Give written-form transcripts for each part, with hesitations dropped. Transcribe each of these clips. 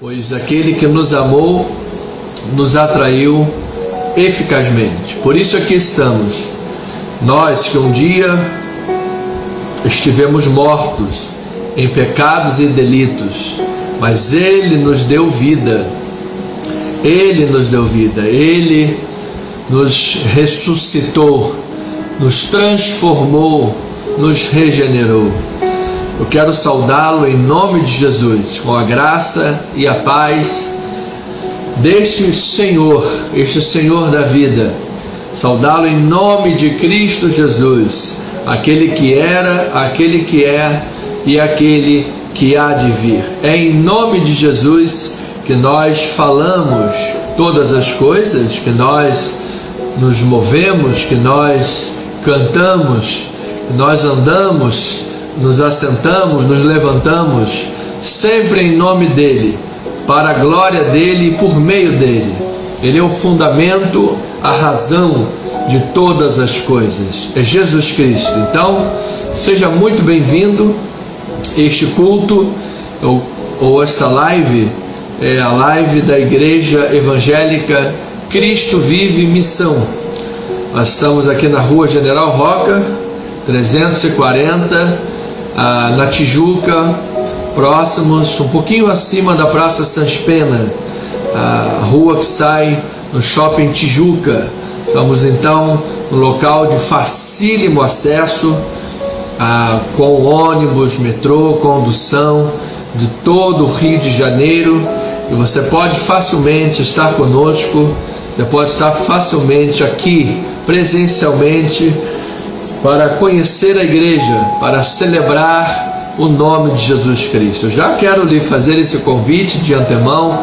pois aquele que nos amou nos atraiu eficazmente. Por isso aqui estamos, nós que um dia estivemos mortos em pecados e delitos, mas Ele nos deu vida, Ele nos deu vida, Ele nos ressuscitou, nos transformou, nos regenerou. Eu quero saudá-lo em nome de Jesus, com a graça e a paz deste Senhor, este Senhor da vida. Saudá-lo em nome de Cristo Jesus, aquele que era, aquele que é e aquele que há de vir. É em nome de Jesus que nós falamos todas as coisas, que nós nos movemos, que nós cantamos, que nós andamos, nos assentamos, nos levantamos, sempre em nome dEle, para a glória dEle e por meio dEle. Ele é o fundamento, a razão de todas as coisas, é Jesus Cristo. Então, seja muito bem-vindo. Este culto, ou esta live, é a live da Igreja Evangélica Cristo Vive Missão. Nós estamos aqui na Rua General Roca, 340, na Tijuca, próximos, um pouquinho acima da Praça Sans Pena, a rua que sai no Shopping Tijuca. Estamos então no local de facílimo acesso, com ônibus, metrô, condução de todo o Rio de Janeiro, e você pode facilmente estar conosco, você pode estar facilmente aqui, presencialmente, para conhecer a igreja, para celebrar o nome de Jesus Cristo. Eu já quero lhe fazer esse convite de antemão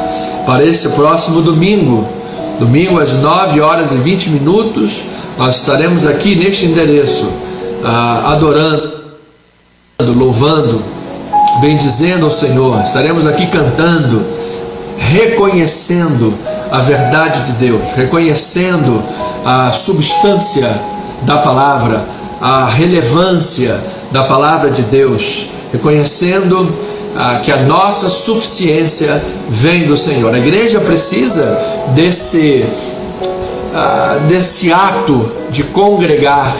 para esse próximo domingo às 9h20, nós estaremos aqui neste endereço, adorando, louvando, bendizendo ao Senhor. Estaremos aqui cantando, reconhecendo a verdade de Deus, reconhecendo a substância da palavra, a relevância da palavra de Deus, reconhecendo que a nossa suficiência vem do Senhor. A igreja precisa desse ato de congregar,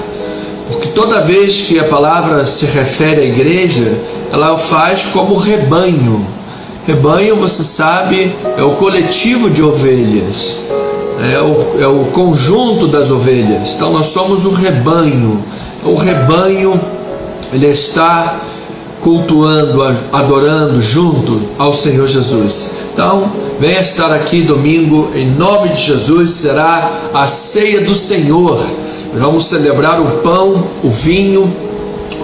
porque toda vez que a palavra se refere à igreja, ela o faz como rebanho. Rebanho, você sabe, é o coletivo de ovelhas, é o conjunto das ovelhas. Então nós somos o rebanho. O rebanho, ele está cultuando, adorando junto ao Senhor Jesus. Então, venha estar aqui domingo, em nome de Jesus. Será a ceia do Senhor. Vamos celebrar o pão, o vinho,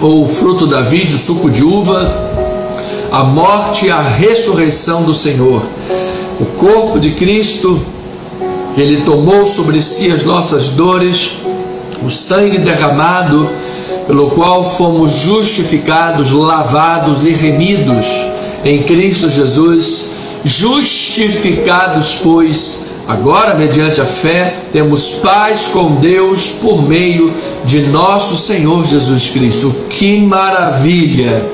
ou o fruto da vide, o suco de uva, a morte e a ressurreição do Senhor. O corpo de Cristo, Ele tomou sobre si as nossas dores, o sangue derramado, pelo qual fomos justificados, lavados e remidos em Cristo Jesus. Justificados, pois, agora mediante a fé, temos paz com Deus por meio de nosso Senhor Jesus Cristo. Que maravilha,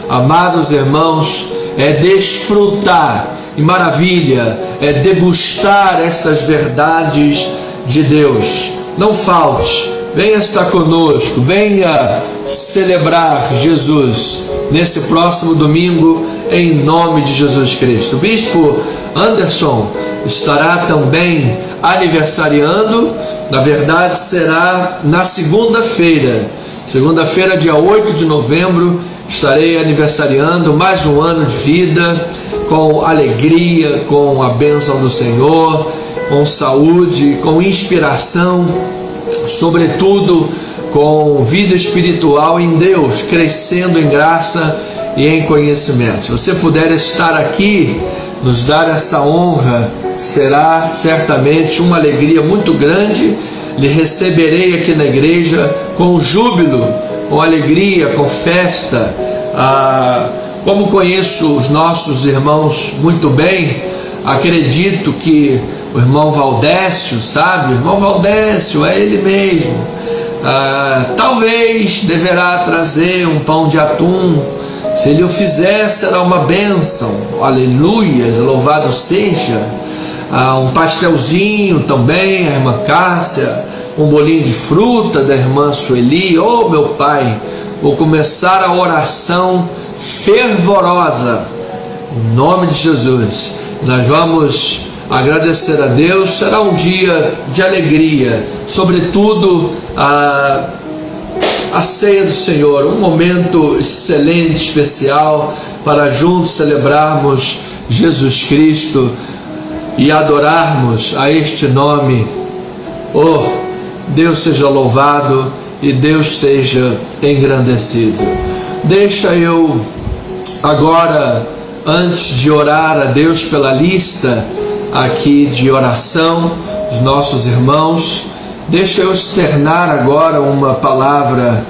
amados irmãos, é desfrutar, e maravilha é degustar estas verdades de Deus. Não falte, venha estar conosco, venha celebrar Jesus nesse próximo domingo, em nome de Jesus Cristo. O bispo Anderson estará também aniversariando. Na verdade, será na segunda-feira, dia 8 de novembro, estarei aniversariando mais um ano de vida, com alegria, com a bênção do Senhor, com saúde, com inspiração, sobretudo com vida espiritual em Deus, crescendo em graça e em conhecimento. Se você puder estar aqui, nos dar essa honra, será certamente uma alegria muito grande. Lhe receberei aqui na igreja com júbilo, com alegria, com festa. Como conheço os nossos irmãos muito bem, acredito que o irmão Valdécio, sabe? O irmão Valdécio é ele mesmo. Talvez deverá trazer um pão de atum, Se Ele o fizer, será uma bênção. Aleluia, louvado seja. Um pastelzinho também, a irmã Cássia, um bolinho de fruta da irmã Sueli. Oh, meu Pai, vou começar a oração fervorosa, em nome de Jesus. Nós vamos agradecer a Deus. Será um dia de alegria, sobretudo a ceia do Senhor, um momento excelente, especial, para juntos celebrarmos Jesus Cristo e adorarmos a este nome. Oh, Deus seja louvado e Deus seja engrandecido. Deixa eu agora, antes de orar a Deus pela lista aqui de oração dos nossos irmãos, deixa eu externar agora uma palavra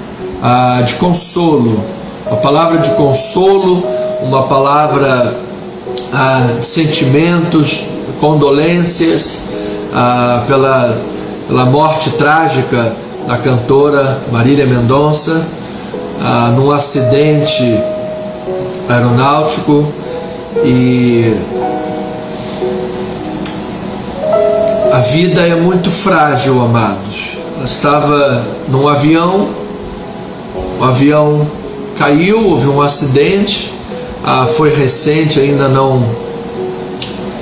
de consolo, uma palavra de consolo, uma palavra de sentimentos, condolências pela morte trágica da cantora Marília Mendonça, num acidente aeronáutico. E a vida é muito frágil, amados. Ela estava num avião, o avião caiu, houve um acidente, foi recente, ainda não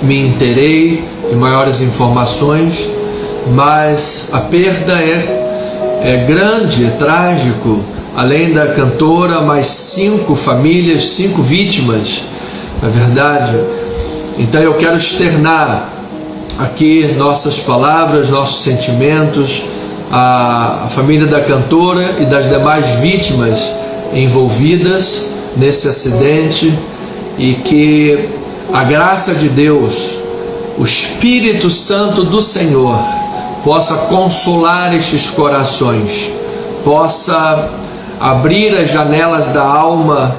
me inteirei de maiores informações, mas a perda é grande, é trágico. Além da cantora, mais 5 famílias, 5 vítimas, na verdade. Então eu quero externar aqui nossas palavras, nossos sentimentos, a família da cantora e das demais vítimas envolvidas nesse acidente, e que a graça de Deus, o Espírito Santo do Senhor, possa consolar estes corações, possa abrir as janelas da alma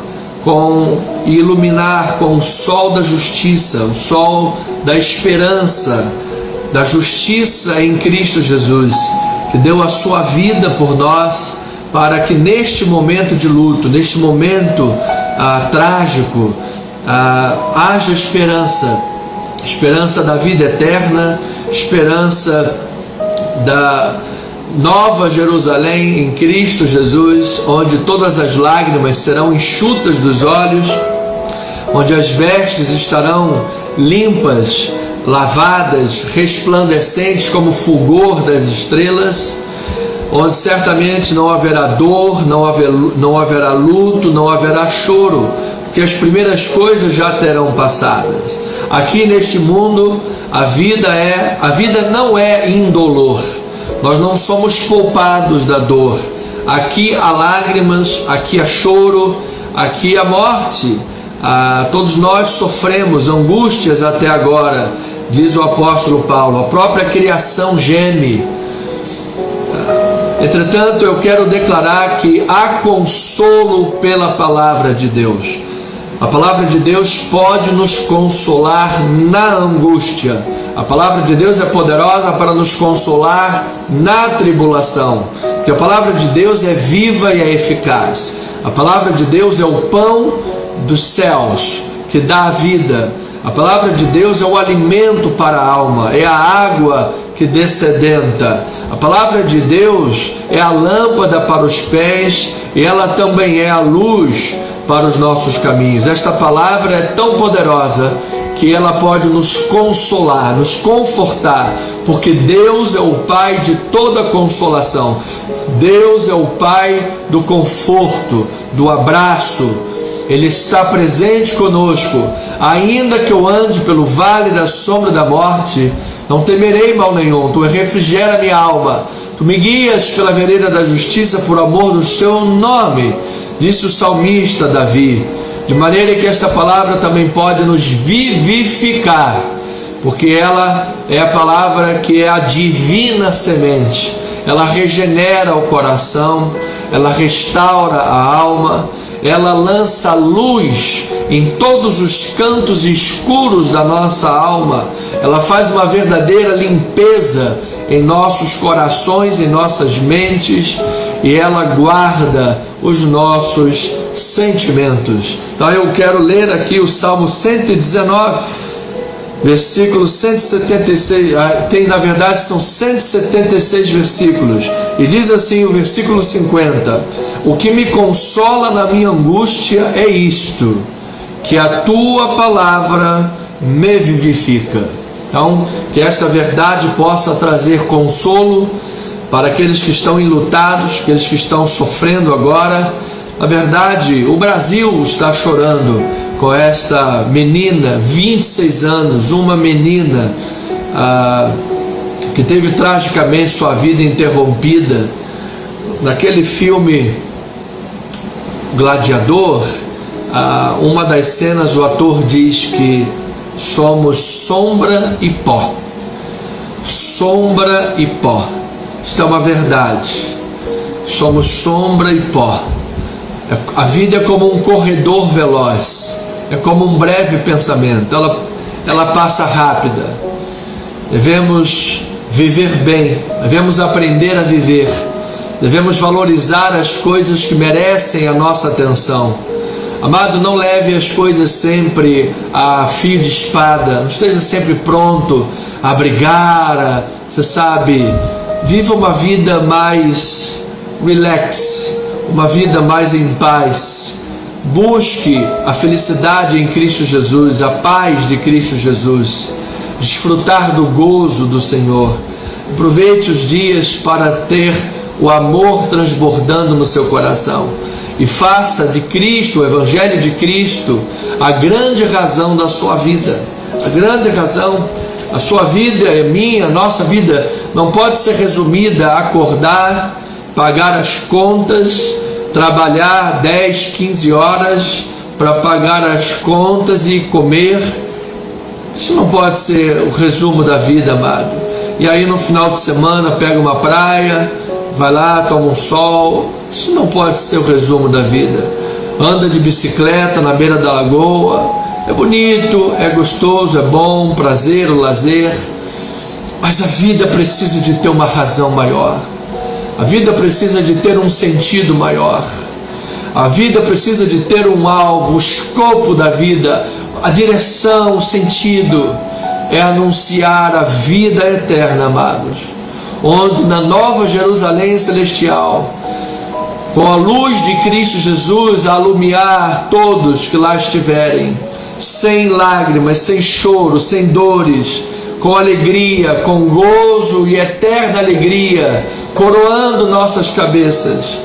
e iluminar com o sol da justiça, o sol da esperança, da justiça em Cristo Jesus, que deu a sua vida por nós, para que neste momento de luto, neste momento trágico, haja esperança da vida eterna, esperança da Nova Jerusalém em Cristo Jesus, onde todas as lágrimas serão enxutas dos olhos, onde as vestes estarão limpas, lavadas, resplandecentes como o fulgor das estrelas, onde certamente não haverá dor, não haverá luto, não haverá choro, porque as primeiras coisas já terão passadas. Aqui neste mundo a vida não é indolor. Nós não somos poupados da dor. Aqui há lágrimas, aqui há choro, aqui há morte. Todos nós sofremos angústias até agora, diz o apóstolo Paulo. A própria criação geme. Entretanto, eu quero declarar que há consolo pela palavra de Deus. A palavra de Deus pode nos consolar na angústia. A palavra de Deus é poderosa para nos consolar na tribulação, porque a palavra de Deus é viva e é eficaz. A palavra de Deus é o pão dos céus que dá a vida. A palavra de Deus é o alimento para a alma, é a água que dessedenta. A palavra de Deus é a lâmpada para os pés e ela também é a luz para os nossos caminhos. Esta palavra é tão poderosa que ela pode nos consolar, nos confortar, porque Deus é o Pai de toda consolação. Deus é o Pai do conforto, do abraço. Ele está presente conosco. Ainda que eu ande pelo vale da sombra da morte, não temerei mal nenhum. Tu refrigera minha alma. Tu me guias pela vereda da justiça por amor do seu nome, disse o salmista Davi. De maneira que esta palavra também pode nos vivificar, porque ela é a palavra que é a divina semente. Ela regenera o coração, ela restaura a alma, ela lança luz em todos os cantos escuros da nossa alma. Ela faz uma verdadeira limpeza em nossos corações, em nossas mentes, e ela guarda os nossos sentimentos. Então eu quero ler aqui o Salmo 119, versículo 176, na verdade são 176 versículos, e diz assim o versículo 50: o que me consola na minha angústia é isto, que a tua palavra me vivifica. Então, que esta verdade possa trazer consolo para aqueles que estão enlutados, aqueles que estão sofrendo agora. Na verdade, o Brasil está chorando com esta menina, 26 anos, uma menina que teve tragicamente sua vida interrompida. Naquele filme Gladiador, uma das cenas o ator diz que somos sombra e pó. Sombra e pó. Isto é uma verdade. Somos sombra e pó. A vida é como um corredor veloz, é como um breve pensamento, ela passa rápida. Devemos viver bem, devemos aprender a viver, devemos valorizar as coisas que merecem a nossa atenção. Amado, não leve as coisas sempre a fio de espada, não esteja sempre pronto a brigar, você sabe, viva uma vida mais relax, uma vida mais em paz. Busque a felicidade em Cristo Jesus, a paz de Cristo Jesus, desfrutar do gozo do Senhor. Aproveite os dias para ter o amor transbordando no seu coração e faça de Cristo, o Evangelho de Cristo, a grande razão da sua vida. A grande razão. A sua vida é minha, a nossa vida não pode ser resumida a acordar, pagar as contas, trabalhar 10, 15 horas para pagar as contas e comer. Isso não pode ser o resumo da vida, amado. E aí no final de semana pega uma praia, vai lá, toma um sol. Isso não pode ser o resumo da vida. Anda de bicicleta na beira da lagoa. É bonito, é gostoso, é bom, prazer, o lazer. Mas a vida precisa de ter uma razão maior. A vida precisa de ter um sentido maior. A vida precisa de ter um alvo, o escopo da vida, a direção, o sentido. É anunciar a vida eterna, amados. Onde na Nova Jerusalém Celestial, com a luz de Cristo Jesus a alumiar todos que lá estiverem, sem lágrimas, sem choro, sem dores, com alegria, com gozo e eterna alegria, coroando nossas cabeças.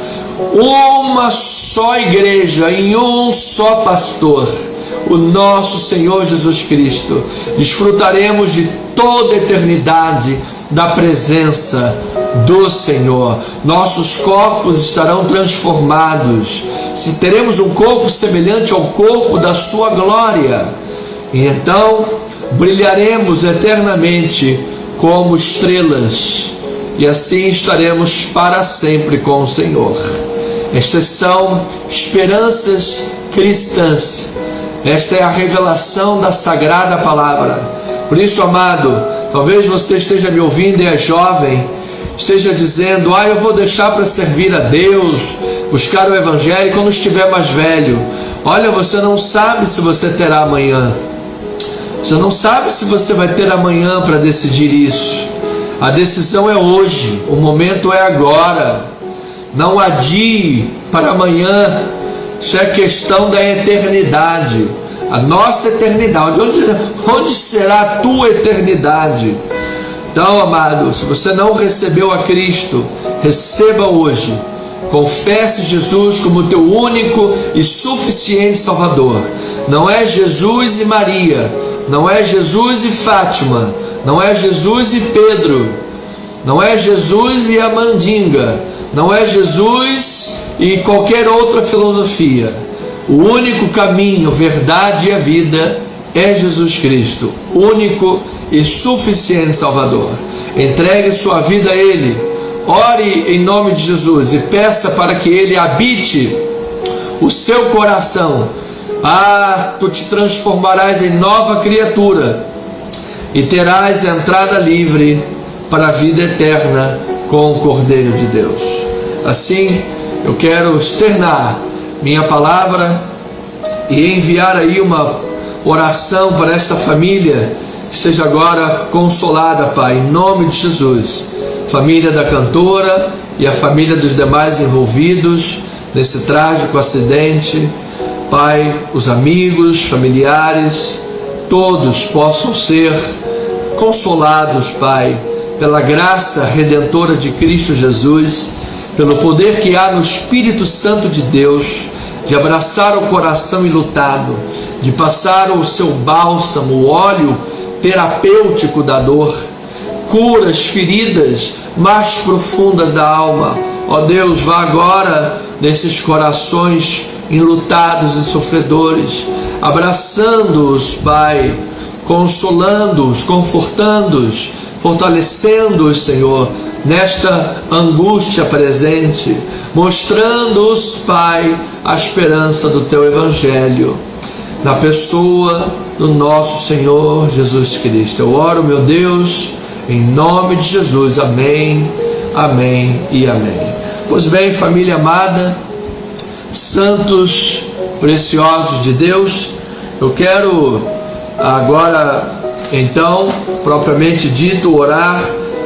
Uma só igreja, em um só pastor, o nosso Senhor Jesus Cristo. Desfrutaremos de toda a eternidade da presença do Senhor. Nossos corpos estarão transformados. Se teremos um corpo semelhante ao corpo da sua glória, e então brilharemos eternamente como estrelas, e assim estaremos para sempre com o Senhor. Estas são esperanças cristãs. Esta é a revelação da Sagrada Palavra. Por isso, amado, talvez você esteja me ouvindo e é jovem, esteja dizendo: eu vou deixar para servir a Deus, buscar o Evangelho quando estiver mais velho. Olha, você não sabe se você terá amanhã. Você não sabe se você vai ter amanhã para decidir isso. A decisão é hoje, o momento é agora. Não adie para amanhã. Isso é questão da eternidade. A nossa eternidade. Onde será a tua eternidade? Então, amado, se você não recebeu a Cristo, receba hoje. Confesse Jesus como teu único e suficiente Salvador. Não é Jesus e Maria, não é Jesus e Fátima, não é Jesus e Pedro, não é Jesus e a mandinga, não é Jesus e qualquer outra filosofia. O único caminho, verdade e a vida é Jesus Cristo, único e suficiente Salvador. Entregue sua vida a Ele, ore em nome de Jesus e peça para que Ele habite o seu coração. Tu te transformarás em nova criatura e terás entrada livre para a vida eterna com o Cordeiro de Deus. Assim, eu quero externar minha palavra e enviar aí uma oração para esta família, que seja agora consolada, Pai, em nome de Jesus. Família da cantora e a família dos demais envolvidos nesse trágico acidente, Pai, os amigos, familiares, todos possam ser consolados, Pai, pela graça redentora de Cristo Jesus, pelo poder que há no Espírito Santo de Deus, de abraçar o coração enlutado, de passar o seu bálsamo, o óleo terapêutico da dor, cura as feridas mais profundas da alma. Ó Deus, vá agora nesses corações enlutados e sofredores, abraçando-os, Pai, consolando-os, confortando-os, fortalecendo-os, Senhor, nesta angústia presente, mostrando-os, Pai, a esperança do Teu Evangelho, na pessoa do nosso Senhor Jesus Cristo. Eu oro, meu Deus, em nome de Jesus. Amém, amém e amém. Pois bem, família amada, santos preciosos de Deus, eu quero agora, então, propriamente dito, orar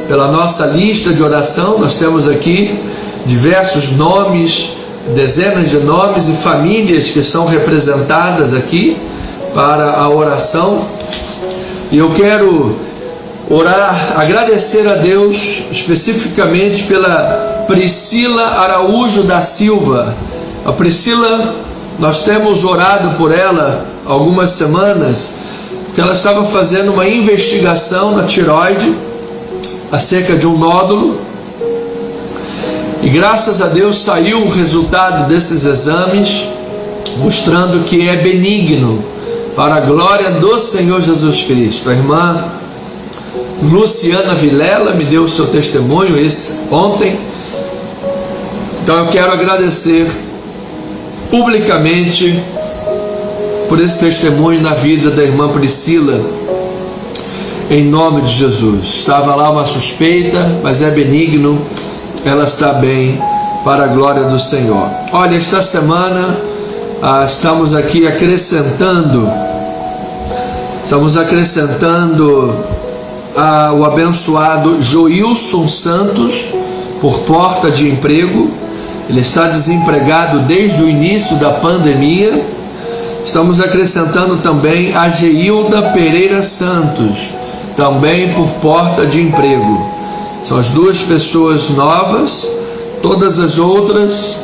pela nossa lista de oração. Nós temos aqui diversos nomes, dezenas de nomes e famílias que são representadas aqui para a oração, e eu quero orar, agradecer a Deus especificamente pela Priscila Araújo da Silva. A Priscila, nós temos orado por ela algumas semanas, porque ela estava fazendo uma investigação na tireoide acerca de um nódulo, e graças a Deus saiu o resultado desses exames, mostrando que é benigno, para a glória do Senhor Jesus Cristo. A irmã Luciana Vilela me deu o seu testemunho ontem, então eu quero agradecer publicamente por esse testemunho na vida da irmã Priscila, em nome de Jesus. Estava lá uma suspeita, mas é benigno, ela está bem, para a glória do Senhor. Olha, esta semana estamos aqui acrescentando o abençoado Joilson Santos por porta de emprego. Ele está desempregado desde o início da pandemia. Estamos acrescentando também a Geilda Pereira Santos, também por porta de emprego. São as duas pessoas novas. Todas as outras,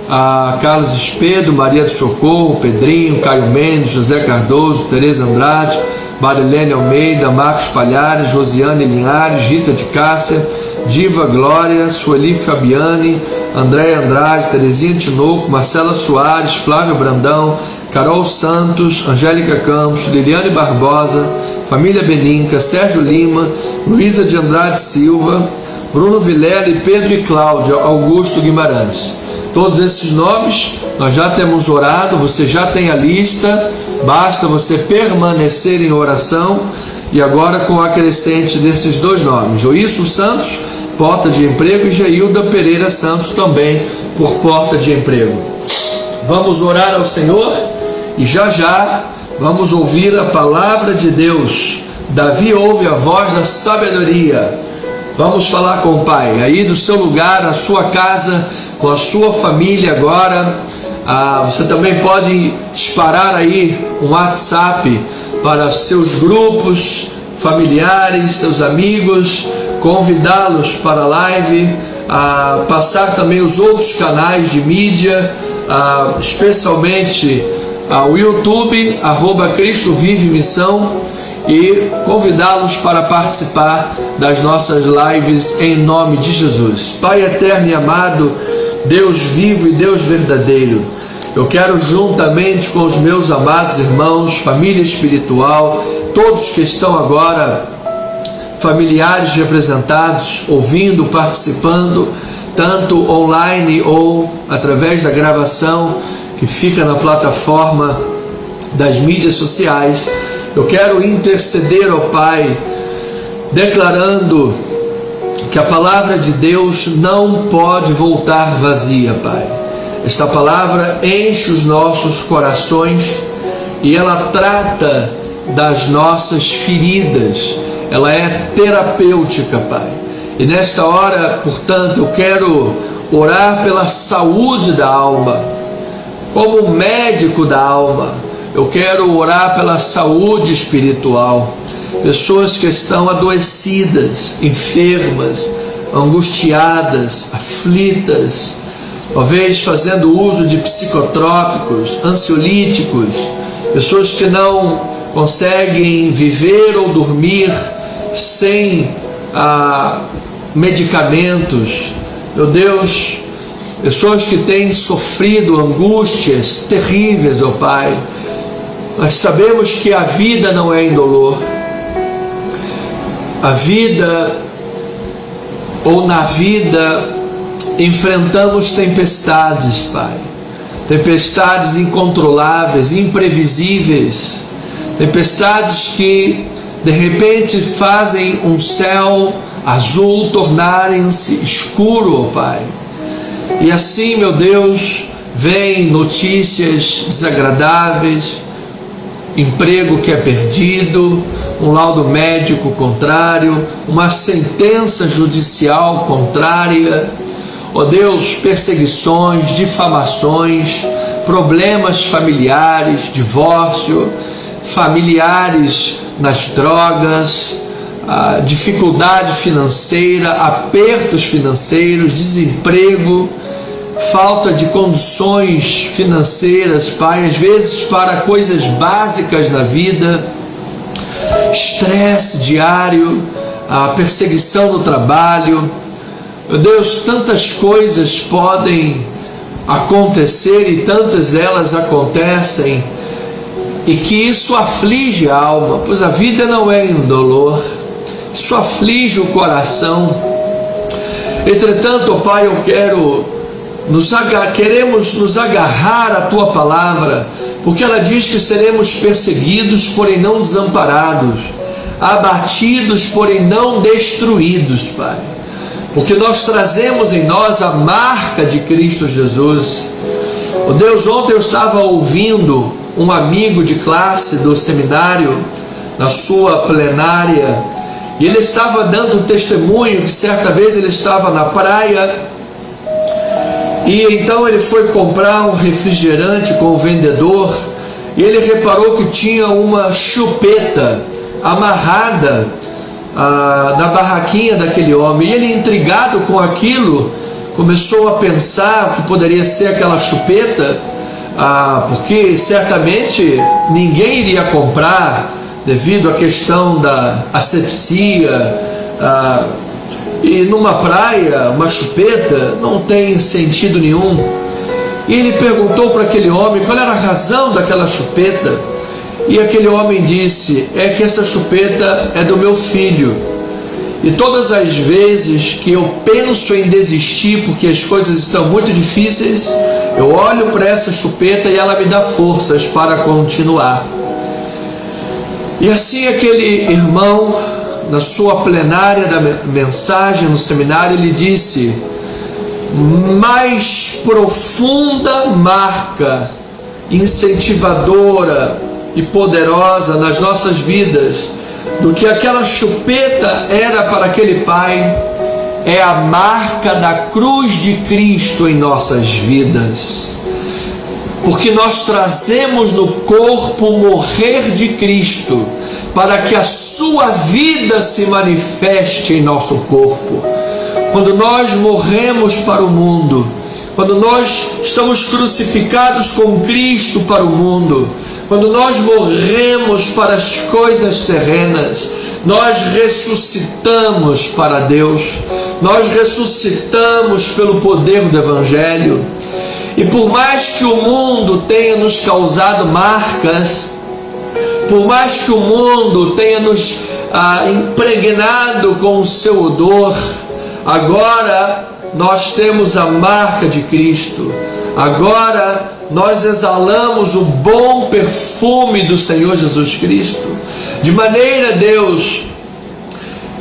a Carlos Espedo, Maria do Socorro, Pedrinho, Caio Mendes, José Cardoso, Tereza Andrade, Marilene Almeida, Marcos Palhares, Josiane Linhares, Rita de Cássia, Diva Glória, Sueli Fabiane, Andréia Andrade, Terezinha Tinoco, Marcela Soares, Flávia Brandão, Carol Santos, Angélica Campos, Liliane Barbosa, Família Beninca, Sérgio Lima, Luísa de Andrade Silva, Bruno Vilela e Pedro e Cláudia Augusto Guimarães. Todos esses nomes nós já temos orado, você já tem a lista, basta você permanecer em oração. E agora com a crescente desses dois nomes, Joilson Santos, porta de emprego, e Geilda Pereira Santos, também por porta de emprego. Vamos orar ao Senhor e já vamos ouvir a palavra de Deus. Davi ouve a voz da sabedoria. Vamos falar com o Pai, aí do seu lugar, na sua casa, com a sua família agora. Você também pode disparar aí um WhatsApp para seus grupos familiares, seus amigos, convidá-los para a live, passar também os outros canais de mídia, especialmente o YouTube, @Cristo Vive Missão, e convidá-los para participar das nossas lives em nome de Jesus. Pai eterno e amado, Deus vivo e Deus verdadeiro, eu quero, juntamente com os meus amados irmãos, família espiritual, todos que estão agora, familiares representados, ouvindo, participando, tanto online ou através da gravação que fica na plataforma das mídias sociais, eu quero interceder ao Pai, declarando que a palavra de Deus não pode voltar vazia, Pai. Esta palavra enche os nossos corações e ela trata das nossas feridas. Ela é terapêutica, Pai. E nesta hora, portanto, eu quero orar pela saúde da alma. Como médico da alma, eu quero orar pela saúde espiritual. Pessoas que estão adoecidas, enfermas, angustiadas, aflitas, talvez fazendo uso de psicotrópicos, ansiolíticos, pessoas que não conseguem viver ou dormir sem medicamentos. Meu Deus, pessoas que têm sofrido angústias terríveis, ó Pai. Nós sabemos que a vida não é indolor. A vida, ou na vida, enfrentamos tempestades, Pai. Tempestades incontroláveis, imprevisíveis. Tempestades que de repente fazem um céu azul tornarem-se escuro, ó Pai. E assim, meu Deus, vem notícias desagradáveis, emprego que é perdido, um laudo médico contrário, uma sentença judicial contrária, ó Deus, perseguições, difamações, problemas familiares, divórcio, familiares nas drogas, dificuldade financeira, apertos financeiros, desemprego, falta de condições financeiras, Pai, às vezes para coisas básicas na vida, estresse diário, a perseguição no trabalho. Meu Deus, tantas coisas podem acontecer e tantas delas acontecem, e que isso aflige a alma, pois a vida não é indolor, isso aflige o coração. Entretanto, ó Pai, queremos nos agarrar à Tua palavra, porque ela diz que seremos perseguidos, porém não desamparados, abatidos, porém não destruídos, Pai, porque nós trazemos em nós a marca de Cristo Jesus. Ó Deus, ontem eu estava ouvindo um amigo de classe do seminário, na sua plenária, e ele estava dando um testemunho que certa vez ele estava na praia, e então ele foi comprar um refrigerante com o vendedor, e ele reparou que tinha uma chupeta amarrada na barraquinha daquele homem, e ele, intrigado com aquilo, começou a pensar o que poderia ser aquela chupeta, porque certamente ninguém iria comprar devido à questão da asepsia, e numa praia uma chupeta não tem sentido nenhum. E ele perguntou para aquele homem qual era a razão daquela chupeta, e aquele homem disse: é que essa chupeta é do meu filho, e todas as vezes que eu penso em desistir porque as coisas estão muito difíceis, eu olho para essa chupeta e ela me dá forças para continuar. E assim aquele irmão, na sua plenária da mensagem no seminário, ele disse: mais profunda marca incentivadora e poderosa nas nossas vidas do que aquela chupeta era para aquele pai, é a marca da cruz de Cristo em nossas vidas, porque nós trazemos no corpo o morrer de Cristo, para que a sua vida se manifeste em nosso corpo. Quando nós morremos para o mundo, quando nós estamos crucificados com Cristo para o mundo, quando nós morremos para as coisas terrenas, nós ressuscitamos para Deus, nós ressuscitamos pelo poder do Evangelho. E por mais que o mundo tenha nos causado marcas, por mais que o mundo tenha nos impregnado com o seu odor, agora nós temos a marca de Cristo. Agora nós exalamos o bom perfume do Senhor Jesus Cristo. De maneira, Deus,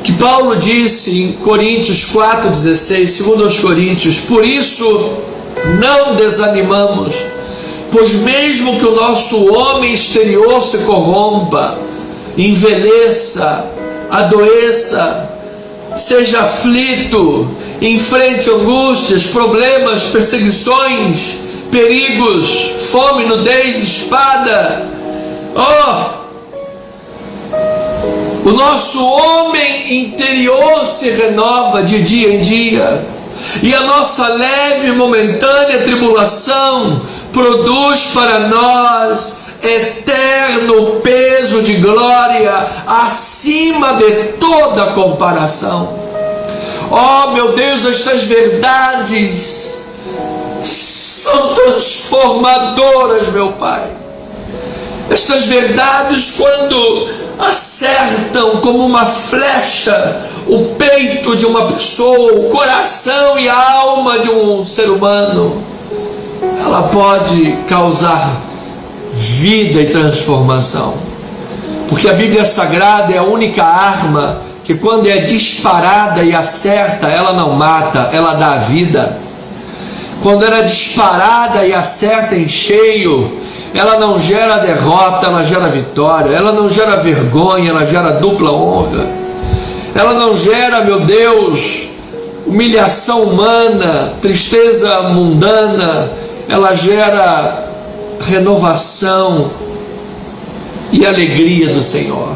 que Paulo disse em Coríntios 4,16, segundo aos Coríntios: por isso não desanimamos, pois mesmo que o nosso homem exterior se corrompa, envelheça, adoeça, seja aflito, enfrente angústias, problemas, perseguições, perigos, fome, nudez, espada. O nosso homem interior se renova de dia em dia, e a nossa leve e momentânea tribulação produz para nós eterno peso de glória acima de toda comparação. Meu Deus, estas verdades são transformadoras, meu Pai. Estas verdades, quando acertam como uma flecha o peito de uma pessoa, o coração e a alma de um ser humano, ela pode causar vida e transformação, porque a Bíblia Sagrada é a única arma que, quando é disparada e acerta, ela não mata, ela dá vida. Quando ela é disparada e acerta em cheio, ela não gera derrota, ela gera vitória. Ela não gera vergonha, ela gera dupla honra. Ela não gera, meu Deus, humilhação humana, tristeza mundana. Ela gera renovação e alegria do Senhor.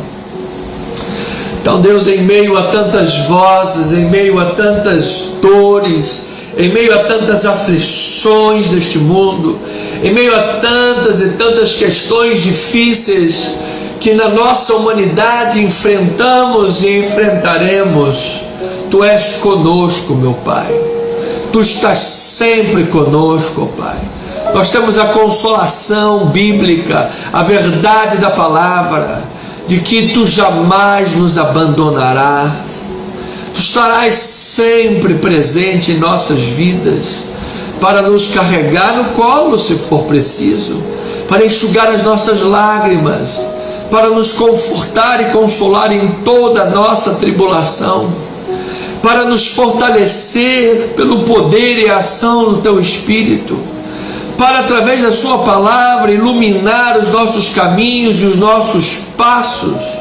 Então, Deus, em meio a tantas vozes, em meio a tantas dores, em meio a tantas aflições deste mundo, em meio a tantas e tantas questões difíceis que na nossa humanidade enfrentamos e enfrentaremos, Tu és conosco, meu Pai. Tu estás sempre conosco, Pai. Nós temos a consolação bíblica, a verdade da palavra, de que Tu jamais nos abandonarás. Tu estarás sempre presente em nossas vidas, para nos carregar no colo se for preciso, para enxugar as nossas lágrimas, para nos confortar e consolar em toda a nossa tribulação, para nos fortalecer pelo poder e a ação do Teu Espírito, para, através da Sua palavra, iluminar os nossos caminhos e os nossos passos,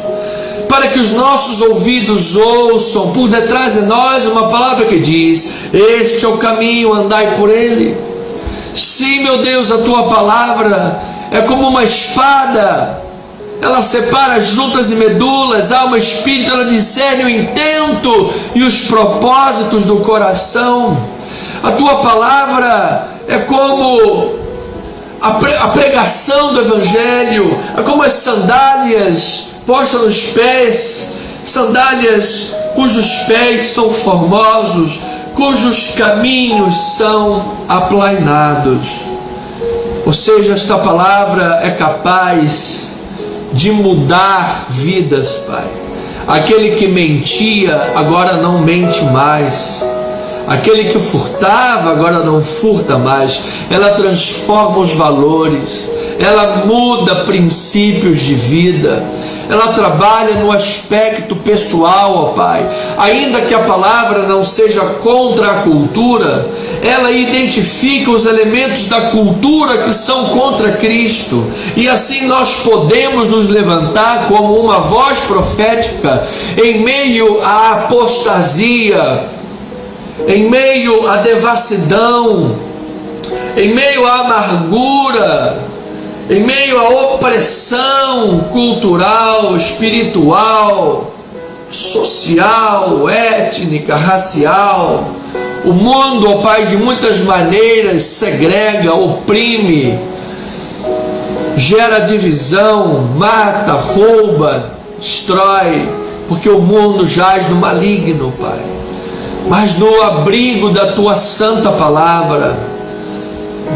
para que os nossos ouvidos ouçam por detrás de nós uma palavra que diz: este é o caminho, andai por ele. Sim, meu Deus, a Tua palavra é como uma espada, ela separa juntas e medulas, alma e espírito, ela discerne o intento e os propósitos do coração. A Tua palavra é como a pregação do Evangelho, é como as sandálias postas nos pés, sandálias cujos pés são formosos, cujos caminhos são aplainados. Ou seja, esta palavra é capaz de mudar vidas, Pai. Aquele que mentia agora não mente mais. Aquele que furtava agora não furta mais. Ela transforma os valores, ela muda princípios de vida, ela trabalha no aspecto pessoal, ó Pai. Ainda que a palavra não seja contra a cultura, ela identifica os elementos da cultura que são contra Cristo, e assim nós podemos nos levantar como uma voz profética em meio à apostasia, em meio à devassidão, em meio à amargura, em meio à opressão cultural, espiritual, social, étnica, racial. O mundo, ó Pai, de muitas maneiras segrega, oprime, gera divisão, mata, rouba, destrói, porque o mundo jaz no maligno, Pai. Mas no abrigo da Tua santa palavra,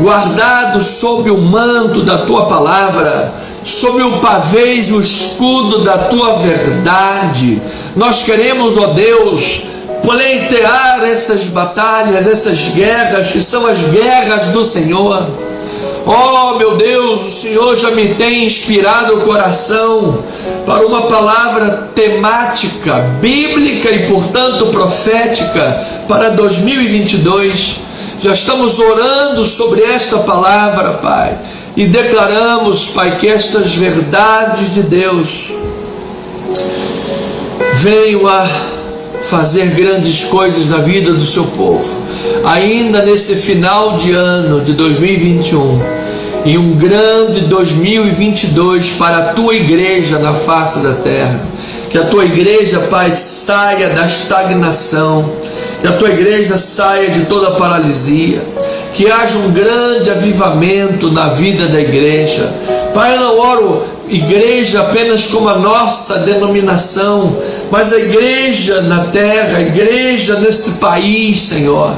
guardado sob o manto da Tua palavra, sob o pavês e o escudo da Tua verdade, nós queremos, ó Deus, pleitear essas batalhas, essas guerras que são as guerras do Senhor. Oh, meu Deus, o Senhor já me tem inspirado o coração para uma palavra temática, bíblica e, portanto, profética para 2022. já estamos orando sobre esta palavra, Pai, e declaramos, Pai, que estas verdades de Deus venham a fazer grandes coisas na vida do seu povo, ainda nesse final de ano de 2021, e um grande 2022 para a tua igreja na face da terra. Que a tua igreja, Pai, saia da estagnação, que a tua igreja saia de toda paralisia, que haja um grande avivamento na vida da igreja. Pai, eu não oro igreja apenas como a nossa denominação, mas a igreja na terra, a igreja neste país, Senhor.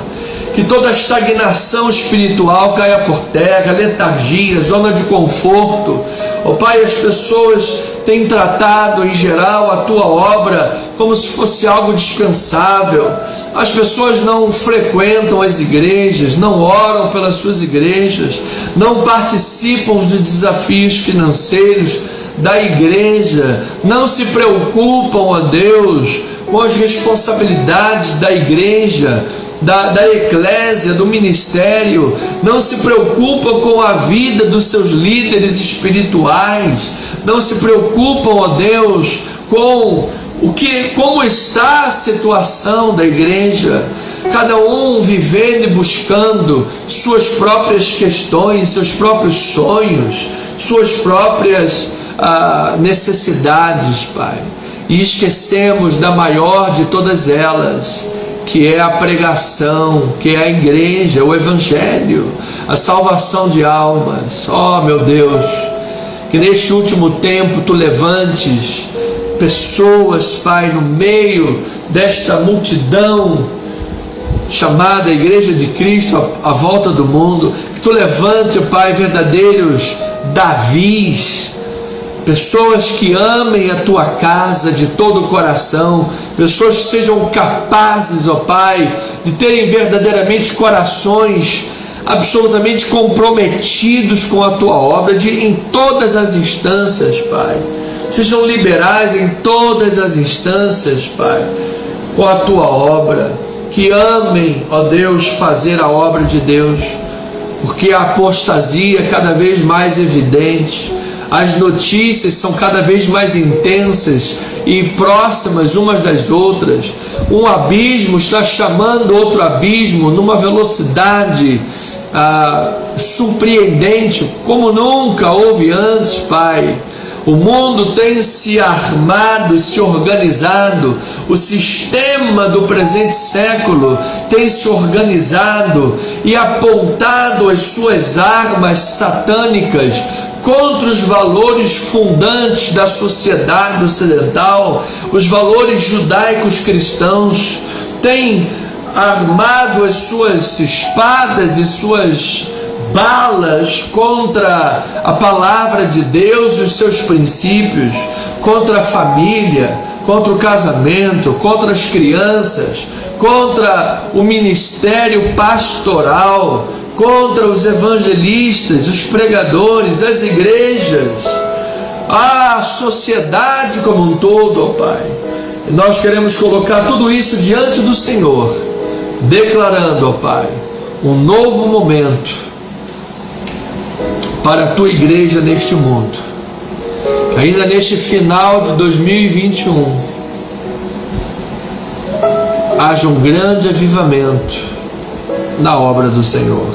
Que toda estagnação espiritual caia por terra, letargia, zona de conforto. Ó Pai, as pessoas têm tratado em geral a tua obra como se fosse algo dispensável. As pessoas não frequentam as igrejas, não oram pelas suas igrejas, não participam dos desafios financeiros da igreja, não se preocupam, ó Deus, com as responsabilidades da igreja, da eclésia, do ministério, não se preocupam com a vida dos seus líderes espirituais, não se preocupam, ó Deus, com como está a situação da igreja, cada um vivendo e buscando suas próprias questões, seus próprios sonhos, suas próprias necessidades, Pai, e esquecemos da maior de todas elas, que é a pregação, que é a igreja, o evangelho, a salvação de almas. Oh, meu Deus, que neste último tempo tu levantes pessoas, Pai, no meio desta multidão chamada Igreja de Cristo à volta do mundo, que tu levante, Pai, verdadeiros Davis, pessoas que amem a tua casa de todo o coração, pessoas que sejam capazes, ó Pai, de terem verdadeiramente corações absolutamente comprometidos com a tua obra, em todas as instâncias, Pai. Sejam liberais em todas as instâncias, Pai, com a tua obra, que amem, ó Deus, fazer a obra de Deus, porque a apostasia é cada vez mais evidente, as notícias são cada vez mais intensas e próximas umas das outras. Um abismo está chamando outro abismo numa velocidade surpreendente, como nunca houve antes, Pai. O mundo tem se armado e se organizado, o sistema do presente século tem se organizado e apontado as suas armas satânicas contra os valores fundantes da sociedade ocidental, os valores judaicos cristãos, tem armado as suas espadas e suas balas contra a palavra de Deus e os seus princípios, contra a família, contra o casamento, contra as crianças, contra o ministério pastoral, contra os evangelistas, os pregadores, as igrejas, a sociedade como um todo, ó Pai. E nós queremos colocar tudo isso diante do Senhor, declarando, ó Pai, um novo momento para a tua igreja neste mundo. Ainda neste final de 2021, haja um grande avivamento na obra do Senhor.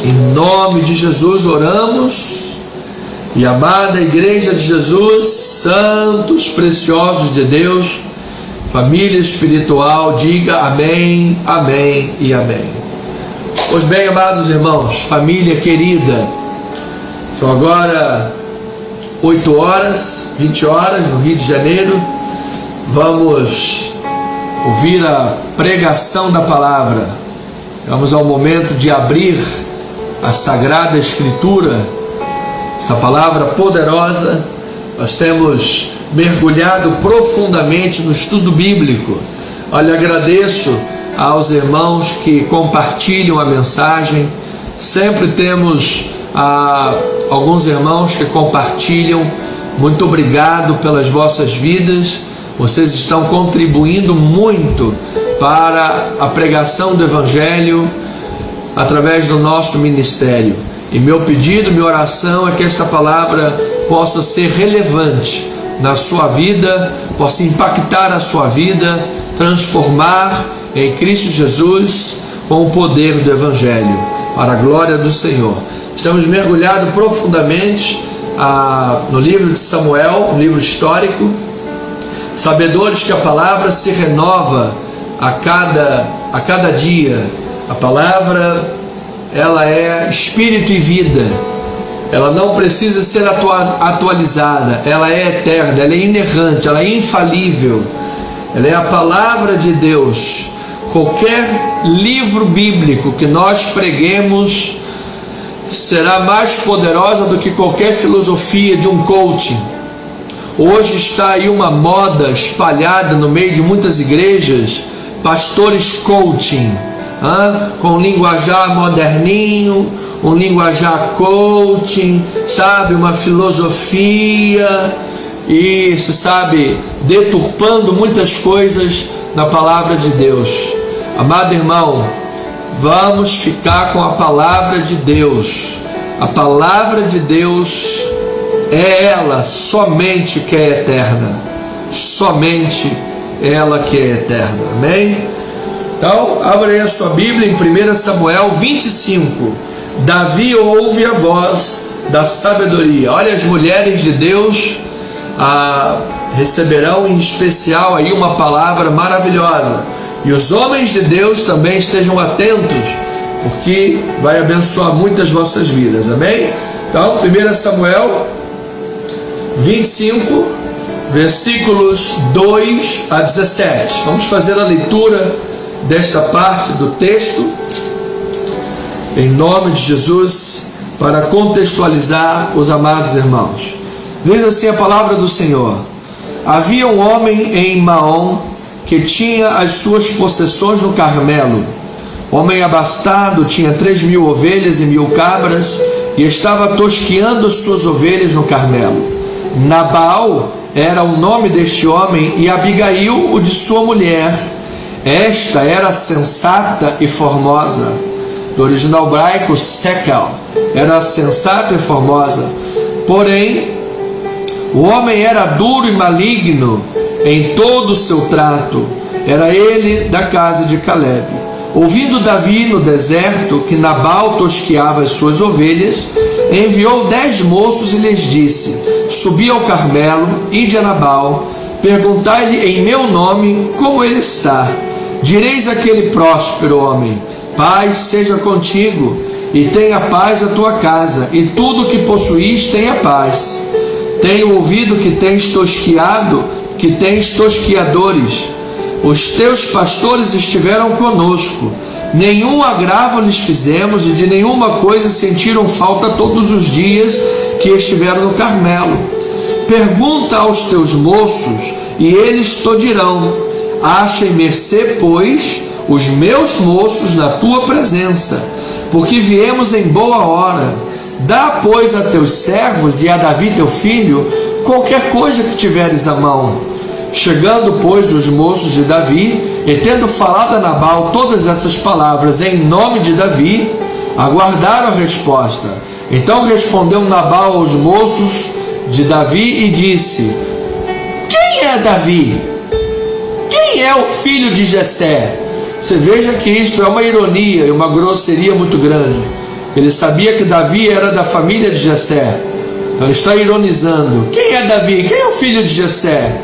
Em nome de Jesus oramos. E amada igreja de Jesus, santos preciosos de Deus, família espiritual, diga amém, amém e amém. Pois bem, amados irmãos, família querida, são agora 20 horas no Rio de Janeiro. Vamos ouvir a pregação da palavra. Vamos ao momento de abrir a Sagrada Escritura, esta palavra poderosa. Nós temos mergulhado profundamente no estudo bíblico. Olha, agradeço aos irmãos que compartilham a mensagem. Sempre temos alguns irmãos que compartilham. Muito obrigado pelas vossas vidas. Vocês estão contribuindo muito para a pregação do Evangelho através do nosso ministério. E meu pedido, minha oração é que esta palavra possa ser relevante na sua vida, possa impactar a sua vida, transformar em Cristo Jesus com o poder do Evangelho, para a glória do Senhor. Estamos mergulhados profundamente no livro de Samuel, um livro histórico, sabedores que a palavra se renova a cada dia. A palavra, ela é espírito e vida, ela não precisa ser atualizada, ela é eterna, ela é inerrante, ela é infalível, ela é a palavra de Deus. Qualquer livro bíblico que nós preguemos será mais poderosa do que qualquer filosofia de um coaching. Hoje está aí uma moda espalhada no meio de muitas igrejas, pastores coaching, com linguajar moderninho, um linguajar coaching, sabe, uma filosofia, e se sabe, deturpando muitas coisas na palavra de Deus. Amado irmão, vamos ficar com a palavra de Deus. A palavra de Deus é ela somente que é eterna, somente ela que é eterna. Amém? Então, abra aí a sua Bíblia em 1 Samuel 25. Davi ouve a voz da sabedoria. Olha, as mulheres de Deus receberão em especial aí uma palavra maravilhosa. E os homens de Deus também estejam atentos, porque vai abençoar muitas vossas vidas. Amém? Então, 1 Samuel 25, versículos 2 a 17. Vamos fazer a leitura desta parte do texto, em nome de Jesus, para contextualizar os amados irmãos. Diz assim a palavra do Senhor: havia um homem em Maom que tinha as suas possessões no Carmelo. Homem abastado, tinha 3.000 ovelhas e 1.000 cabras, e estava tosqueando as suas ovelhas no Carmelo. Nabal era o nome deste homem, e Abigail o de sua mulher. Esta era sensata e formosa. Do original hebraico, Sekel, era sensata e formosa. Porém, o homem era duro e maligno em todo o seu trato. Era ele da casa de Caleb. Ouvindo Davi no deserto que Nabal tosqueava as suas ovelhas, enviou 10 moços e lhes disse: subi ao Carmelo, ide a Nabal, perguntai-lhe em meu nome como ele está. Direis àquele próspero homem: paz seja contigo, e tenha paz a tua casa, e tudo o que possuís tenha paz. Tenho ouvido que tens tosqueado, que tens tosqueadores. Os teus pastores estiveram conosco, nenhum agravo lhes fizemos, e de nenhuma coisa sentiram falta todos os dias que estiveram no Carmelo. Pergunta aos teus moços, e eles te dirão. Achem mercê, pois, os meus moços na tua presença, porque viemos em boa hora. Dá, pois, a teus servos e a Davi teu filho qualquer coisa que tiveres à mão. Chegando, pois, os moços de Davi, e tendo falado a Nabal todas essas palavras em nome de Davi, aguardaram a resposta. Então respondeu Nabal aos moços de Davi e disse: quem é Davi? Quem é o filho de Jessé? Você veja que isto é uma ironia e uma grosseria muito grande. Ele sabia que Davi era da família de Jessé. Então está ironizando. Quem é Davi? Quem é o filho de Jessé?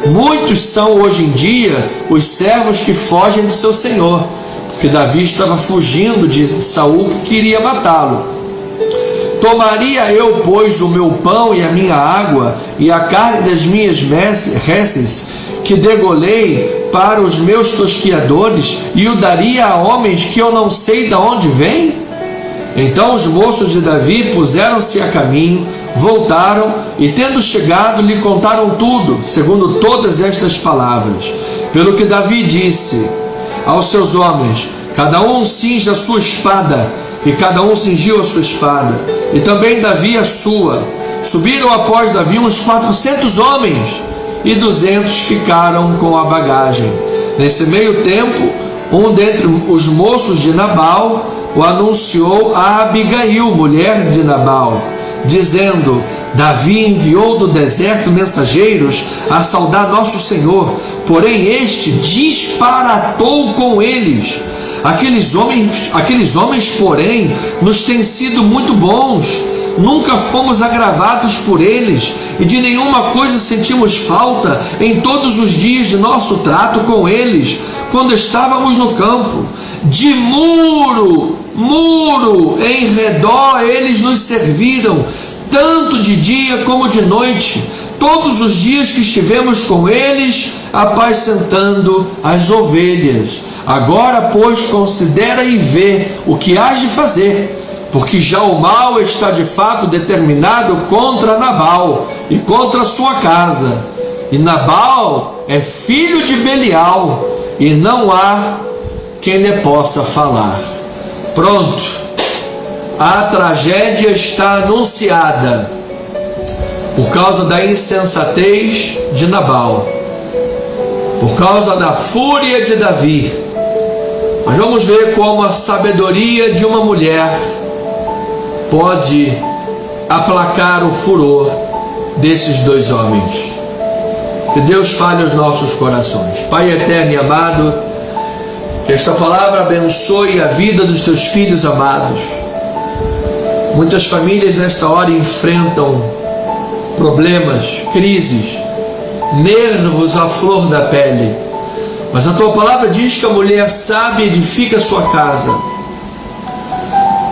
Muitos são hoje em dia os servos que fogem do seu senhor, porque Davi estava fugindo de Saul, que queria matá-lo. Tomaria eu, pois, o meu pão e a minha água e a carne das minhas reses, que degolei para os meus tosquiadores, e o daria a homens que eu não sei de onde vêm? Então os moços de Davi puseram-se a caminho, voltaram, e tendo chegado, lhe contaram tudo, segundo todas estas palavras. Pelo que Davi disse aos seus homens: cada um cinja a sua espada. E cada um cingiu a sua espada, e também Davi a sua. Subiram após Davi uns 400 homens, e 200 ficaram com a bagagem. Nesse meio tempo, um dentre os moços de Nabal o anunciou a Abigail, mulher de Nabal, dizendo: Davi enviou do deserto mensageiros a saudar nosso Senhor, porém este disparatou com eles. Aqueles homens, porém, nos têm sido muito bons. Nunca fomos agravados por eles, e de nenhuma coisa sentimos falta em todos os dias de nosso trato com eles, quando estávamos no campo. De muro em redor eles nos serviram, tanto de dia como de noite, todos os dias que estivemos com eles, apacentando as ovelhas. Agora, pois, considera e vê o que hás de fazer, porque já o mal está de fato determinado contra Nabal e contra sua casa. E Nabal é filho de Belial, e não há quem lhe possa falar. Pronto, a tragédia está anunciada por causa da insensatez de Nabal, por causa da fúria de Davi. Mas vamos ver como a sabedoria de uma mulher pode aplacar o furor desses dois homens. Que Deus fale aos nossos corações. Pai eterno e amado, que esta palavra abençoe a vida dos teus filhos amados. Muitas famílias nesta hora enfrentam problemas, crises, nervos à flor da pele. Mas a tua palavra diz que a mulher sábia edifica a sua casa,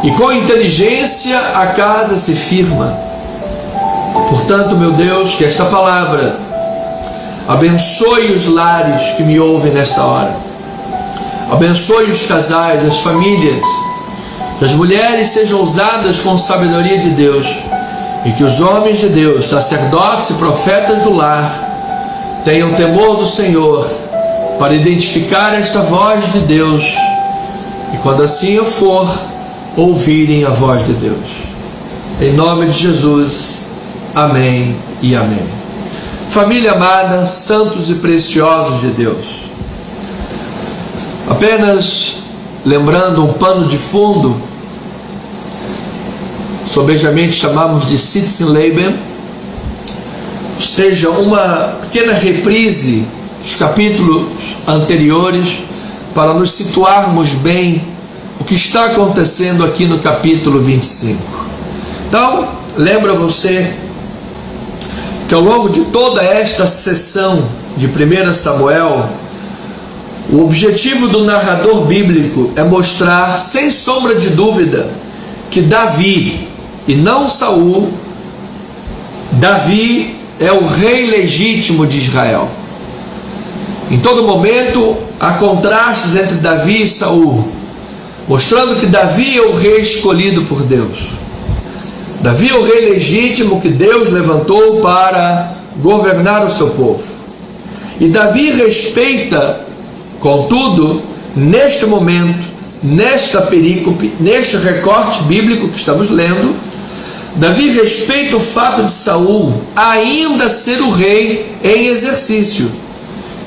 e com inteligência a casa se firma. Portanto, meu Deus, que esta palavra abençoe os lares que me ouvem nesta hora. Abençoe os casais, as famílias. Que as mulheres sejam usadas com sabedoria de Deus, e que os homens de Deus, sacerdotes e profetas do lar, tenham temor do Senhor para identificar esta voz de Deus, e quando assim eu for, ouvirem a voz de Deus. Em nome de Jesus, amém e amém. Família amada, santos e preciosos de Deus, apenas lembrando um pano de fundo, sobejamente chamamos de Sitzenleben, ou seja, uma pequena reprise dos capítulos anteriores, para nos situarmos bem o que está acontecendo aqui no capítulo 25. Então, lembra você que ao longo de toda esta sessão de 1 Samuel, o objetivo do narrador bíblico é mostrar, sem sombra de dúvida, que Davi, e não Saul, Davi é o rei legítimo de Israel. Em todo momento há contrastes entre Davi e Saul, mostrando que Davi é o rei escolhido por Deus. Davi é o rei legítimo que Deus levantou para governar o seu povo. E Davi respeita, contudo, neste momento, nesta perícope, neste recorte bíblico que estamos lendo, Davi respeita o fato de Saul ainda ser o rei em exercício,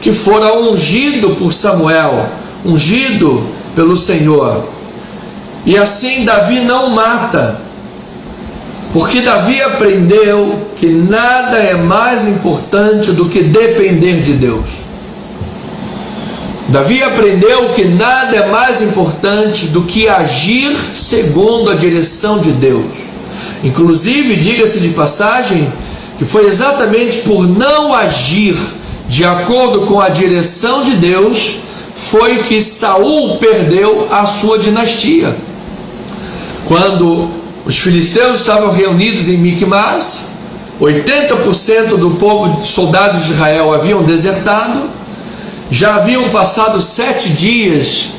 que fora ungido por Samuel, ungido pelo Senhor. E assim Davi não mata, porque Davi aprendeu que nada é mais importante do que depender de Deus. Davi aprendeu que nada é mais importante do que agir segundo a direção de Deus. Inclusive, diga-se de passagem, que foi exatamente por não agir de acordo com a direção de Deus, foi que Saul perdeu a sua dinastia. Quando os filisteus estavam reunidos em Micmas, 80% do povo de soldados de Israel haviam desertado. Já haviam passado 7 dias,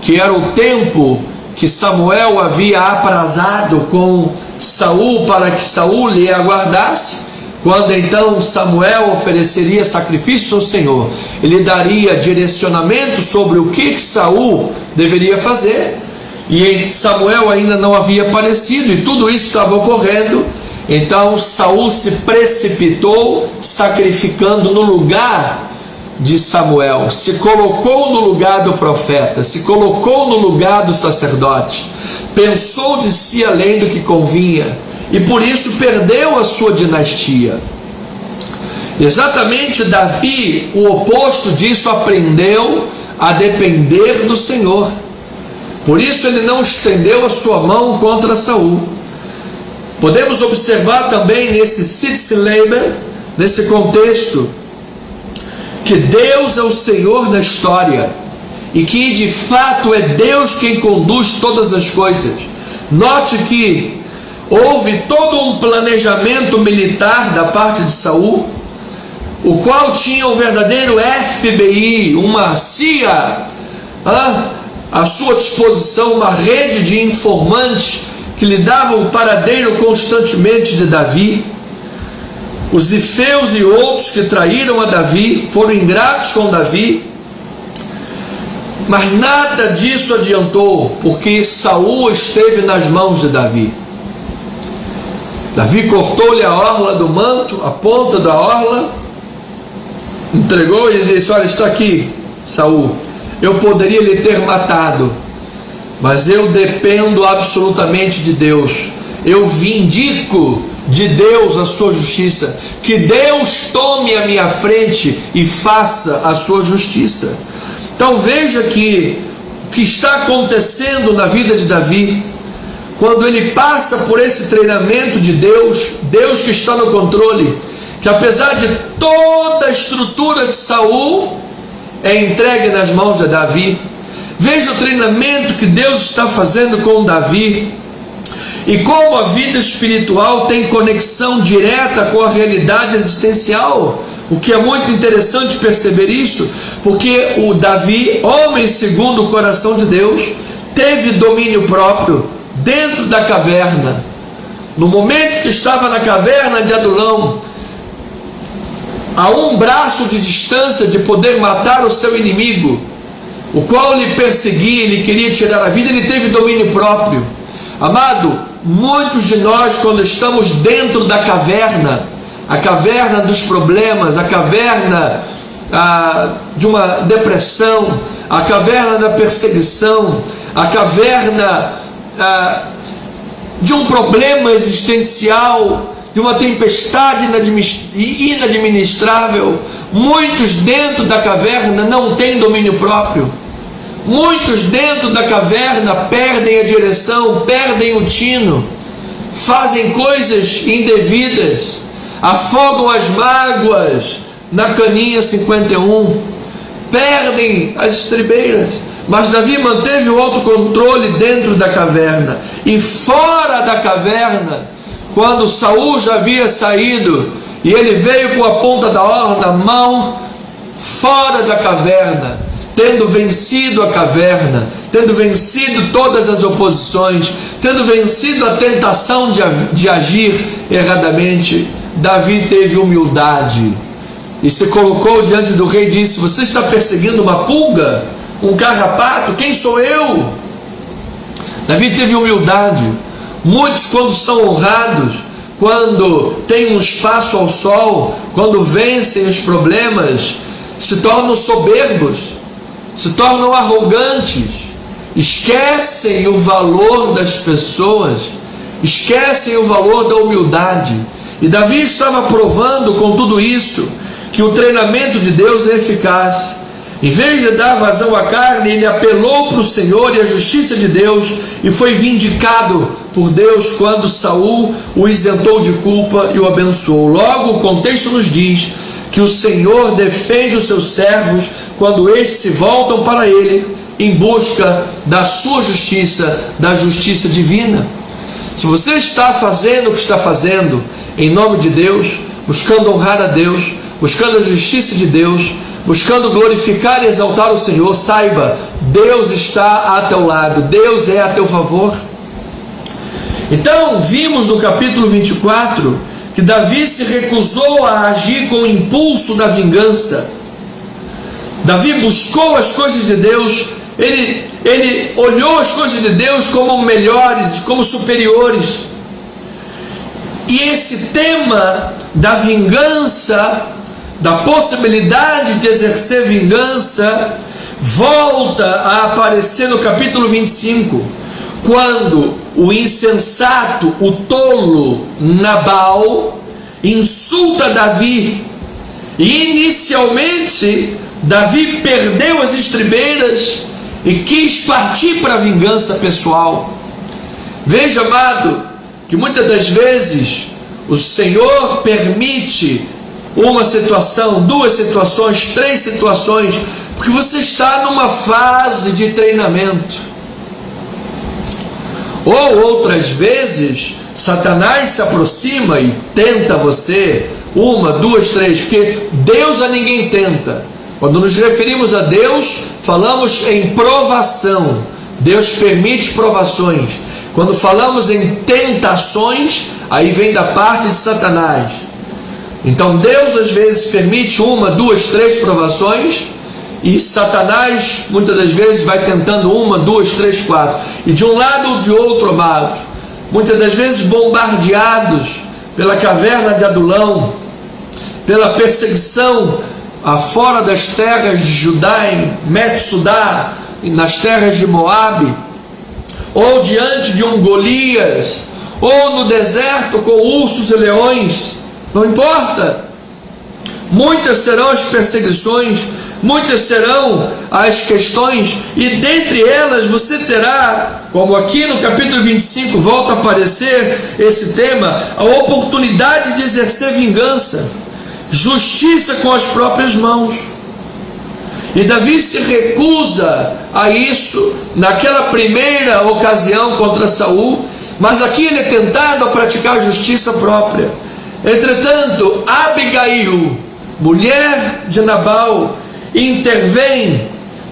que era o tempo que Samuel havia aprazado com Saul para que Saul lhe aguardasse. Quando então Samuel ofereceria sacrifício ao Senhor, ele daria direcionamento sobre o que Saul deveria fazer. E Samuel ainda não havia aparecido, e tudo isso estava ocorrendo. Então Saul se precipitou, sacrificando no lugar de Samuel, se colocou no lugar do profeta, se colocou no lugar do sacerdote, pensou de si além do que convinha, e por isso perdeu a sua dinastia. Exatamente Davi, o oposto disso, aprendeu a depender do Senhor. Por isso ele não estendeu a sua mão contra Saul. Podemos observar também nesse Sitzleber, nesse contexto, que Deus é o Senhor da história e que de fato é Deus quem conduz todas as coisas. Note que houve todo um planejamento militar da parte de Saul, o qual tinha um verdadeiro FBI, uma CIA, à sua disposição, uma rede de informantes que lhe davam o paradeiro constantemente de Davi. Os zifeus e outros que traíram a Davi, foram ingratos com Davi, mas nada disso adiantou, porque Saul esteve nas mãos de Davi. Davi cortou-lhe a orla do manto, a ponta da orla, entregou e ele disse: olha, está aqui, Saul, eu poderia lhe ter matado, mas eu dependo absolutamente de Deus, eu vindico de Deus a sua justiça, que Deus tome a minha frente e faça a sua justiça. Então veja que o que está acontecendo na vida de Davi, quando ele passa por esse treinamento de Deus, Deus que está no controle, que apesar de toda a estrutura de Saul, é entregue nas mãos de Davi. Veja o treinamento que Deus está fazendo com Davi, e como a vida espiritual tem conexão direta com a realidade existencial, o que é muito interessante perceber isso, porque o Davi, homem segundo o coração de Deus, teve domínio próprio dentro da caverna. No momento que estava na caverna de Adulão, a um braço de distância de poder matar o seu inimigo, o qual lhe perseguia, ele queria tirar a vida, ele teve domínio próprio. Amado, muitos de nós, quando estamos dentro da caverna, a caverna dos problemas, a caverna de uma depressão, a caverna da perseguição, a caverna de um problema existencial, de uma tempestade inadministrável, muitos dentro da caverna não têm domínio próprio. Muitos dentro da caverna perdem a direção, perdem o tino, fazem coisas indevidas, afogam as mágoas na caninha 51, perdem as estribeiras. Mas Davi manteve o autocontrole dentro da caverna. E fora da caverna, quando Saul já havia saído e ele veio com a ponta da orla na mão, fora da caverna, tendo vencido a caverna, tendo vencido todas as oposições, tendo vencido a tentação de agir erradamente, Davi teve humildade e se colocou diante do rei e disse: você está perseguindo uma pulga, um carrapato? Quem sou eu? Davi teve humildade. Muitos, quando são honrados, quando têm um espaço ao sol, quando vencem os problemas, se tornam soberbos, se tornam arrogantes, esquecem o valor das pessoas, esquecem o valor da humildade. E Davi estava provando com tudo isso que o treinamento de Deus é eficaz. Em vez de dar vazão à carne, ele apelou para o Senhor e a justiça de Deus, e foi vindicado por Deus quando Saul o isentou de culpa e o abençoou. Logo, o contexto nos diz que o Senhor defende os seus servos quando estes se voltam para ele em busca da sua justiça, da justiça divina. Se você está fazendo o que está fazendo em nome de Deus, buscando honrar a Deus, buscando a justiça de Deus, buscando glorificar e exaltar o Senhor, saiba, Deus está a teu lado, Deus é a teu favor. Então, vimos no capítulo 24 que Davi se recusou a agir com o impulso da vingança. Davi buscou as coisas de Deus, ele olhou as coisas de Deus como melhores, como superiores. E esse tema da vingança da possibilidade de exercer vingança volta a aparecer no capítulo 25, quando o insensato, o tolo Nabal insulta Davi. E inicialmente Davi perdeu as estribeiras e quis partir para a vingança pessoal. Veja, amado, que muitas das vezes o Senhor permite uma situação, duas situações, três situações, porque você está numa fase de treinamento. Ou outras vezes Satanás se aproxima e tenta você, uma, duas, três, porque Deus a ninguém tenta. Quando nos referimos a Deus, falamos em provação. Deus permite provações. Quando falamos em tentações, aí vem da parte de Satanás. Então Deus às vezes permite uma, duas, três provações, e Satanás muitas das vezes vai tentando uma, duas, três, quatro. E de um lado ou de outro, amados, muitas das vezes bombardeados pela caverna de Adulão, pela perseguição afora das terras de Judá, em Metsudá, nas terras de Moabe, ou diante de um Golias, ou no deserto com ursos e leões, não importa. Muitas serão as perseguições, muitas serão as questões, e dentre elas você terá, como aqui no capítulo 25 volta a aparecer esse tema, a oportunidade de exercer vingança, justiça com as próprias mãos. E Davi se recusa a isso naquela primeira ocasião contra Saul, mas aqui ele é tentado a praticar justiça própria. Entretanto, Abigail, mulher de Nabal, intervém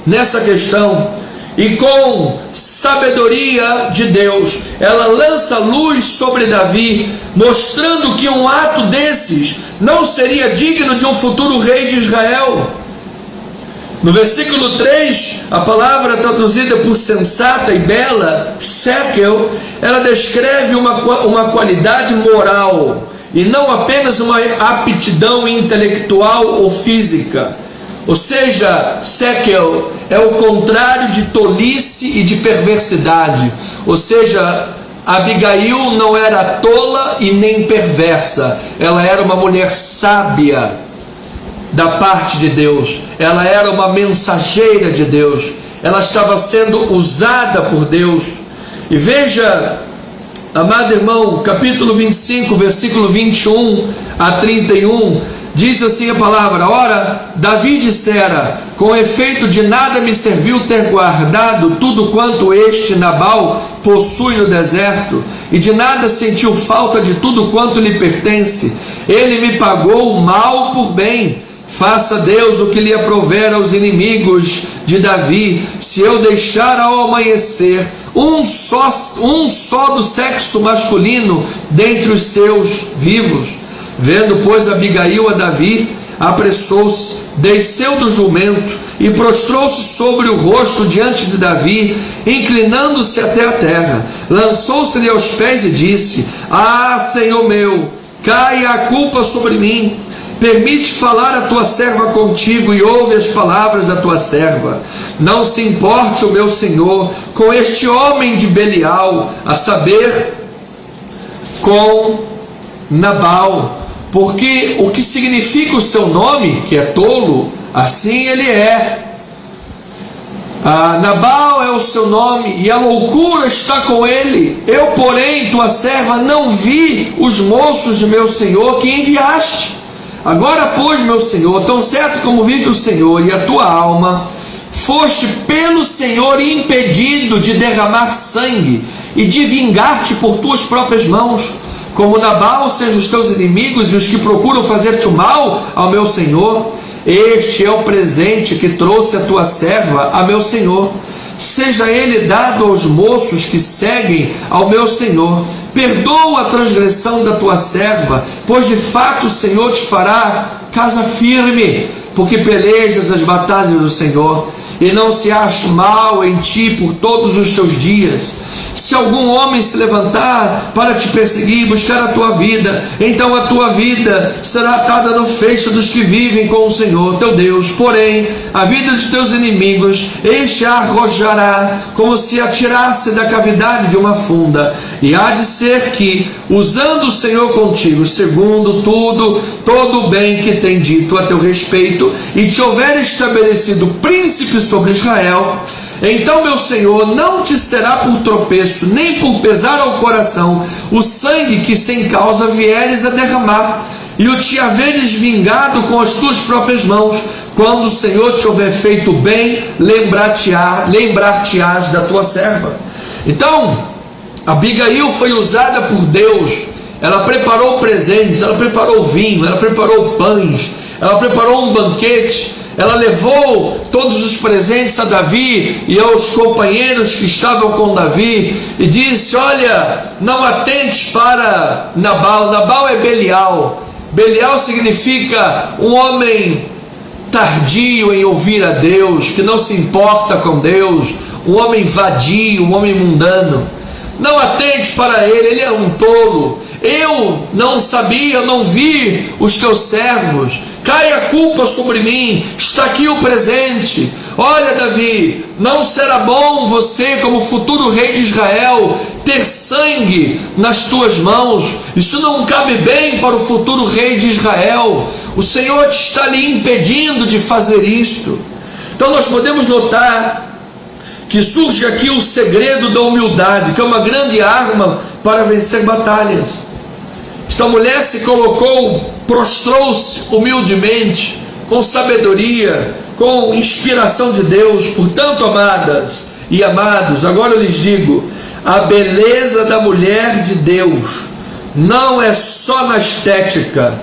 nessa questão, e com sabedoria de Deus, ela lança luz sobre Davi, mostrando que um ato desses não seria digno de um futuro rei de Israel. No versículo 3, a palavra traduzida por sensata e bela, Sekel, ela descreve uma qualidade moral, e não apenas uma aptidão intelectual ou física. Ou seja, Sekel é o contrário de tolice e de perversidade. Ou seja, Abigail não era tola e nem perversa, ela era uma mulher sábia da parte de Deus, ela era uma mensageira de Deus, ela estava sendo usada por Deus. E veja, amado irmão, capítulo 25, versículo 21 a 31, diz assim a palavra: ora, Davi dissera, com efeito de nada me serviu ter guardado tudo quanto este Nabal possui no deserto, e de nada sentiu falta de tudo quanto lhe pertence. Ele me pagou mal por bem. Faça Deus o que lhe aprouver aos inimigos de Davi, se eu deixar ao amanhecer um só do sexo masculino dentre os seus vivos. Vendo, pois, Abigail a Davi, apressou-se, desceu do jumento e prostrou-se sobre o rosto diante de Davi, inclinando-se até a terra. Lançou-se-lhe aos pés e disse: ah, Senhor meu, caia a culpa sobre mim. Permite falar a tua serva contigo, e ouve as palavras da tua serva. Não se importe o meu senhor com este homem de Belial, a saber, com Nabal, porque o que significa o seu nome, que é tolo, assim ele é. Nabal é o seu nome, e a loucura está com ele. Eu, porém, tua serva, não vi os moços de meu senhor que enviaste. Agora, pois, meu senhor, tão certo como vive o Senhor e a tua alma, foste pelo Senhor impedido de derramar sangue e de vingar-te por tuas próprias mãos, como Nabal sejam os teus inimigos e os que procuram fazer-te o mal ao meu senhor. Este é o presente que trouxe a tua serva a meu senhor. Seja ele dado aos moços que seguem ao meu senhor. Perdoa a transgressão da tua serva, pois de fato o Senhor te fará casa firme, porque pelejas as batalhas do Senhor, e não se ache mal em ti por todos os teus dias. Se algum homem se levantar para te perseguir, buscar a tua vida, então a tua vida será atada no feixe dos que vivem com o Senhor teu Deus. Porém, a vida dos teus inimigos, este a arrojará como se atirasse da cavidade de uma funda. E há de ser que, usando o Senhor contigo, segundo todo o bem que tem dito a teu respeito, e te houver estabelecido príncipe sobre Israel, então meu Senhor não te será por tropeço, nem por pesar ao coração, o sangue que sem causa vieres a derramar, e o te haveres vingado com as tuas próprias mãos. Quando o Senhor te houver feito bem, lembrar-te-ás da tua serva. Então, Abigail foi usada por Deus. Ela preparou presentes, ela preparou vinho, ela preparou pães, ela preparou um banquete. Ela levou todos os presentes a Davi e aos companheiros que estavam com Davi e disse: olha, não atentes para Nabal. Nabal é Belial. Belial significa um homem tardio em ouvir a Deus, que não se importa com Deus, um homem vadio, um homem mundano. Não atentes para ele é um tolo. Eu não sabia, eu não vi os teus servos. Cai a culpa sobre mim, está aqui o presente. Olha, Davi, não será bom você, como futuro rei de Israel, ter sangue nas tuas mãos. Isso não cabe bem para o futuro rei de Israel. O Senhor te está lhe impedindo de fazer isto. Então nós podemos notar que surge aqui o segredo da humildade, que é uma grande arma para vencer batalhas. Esta mulher se colocou, prostrou-se humildemente, com sabedoria, com inspiração de Deus. Portanto, amadas e amados, agora eu lhes digo, a beleza da mulher de Deus não é só na estética,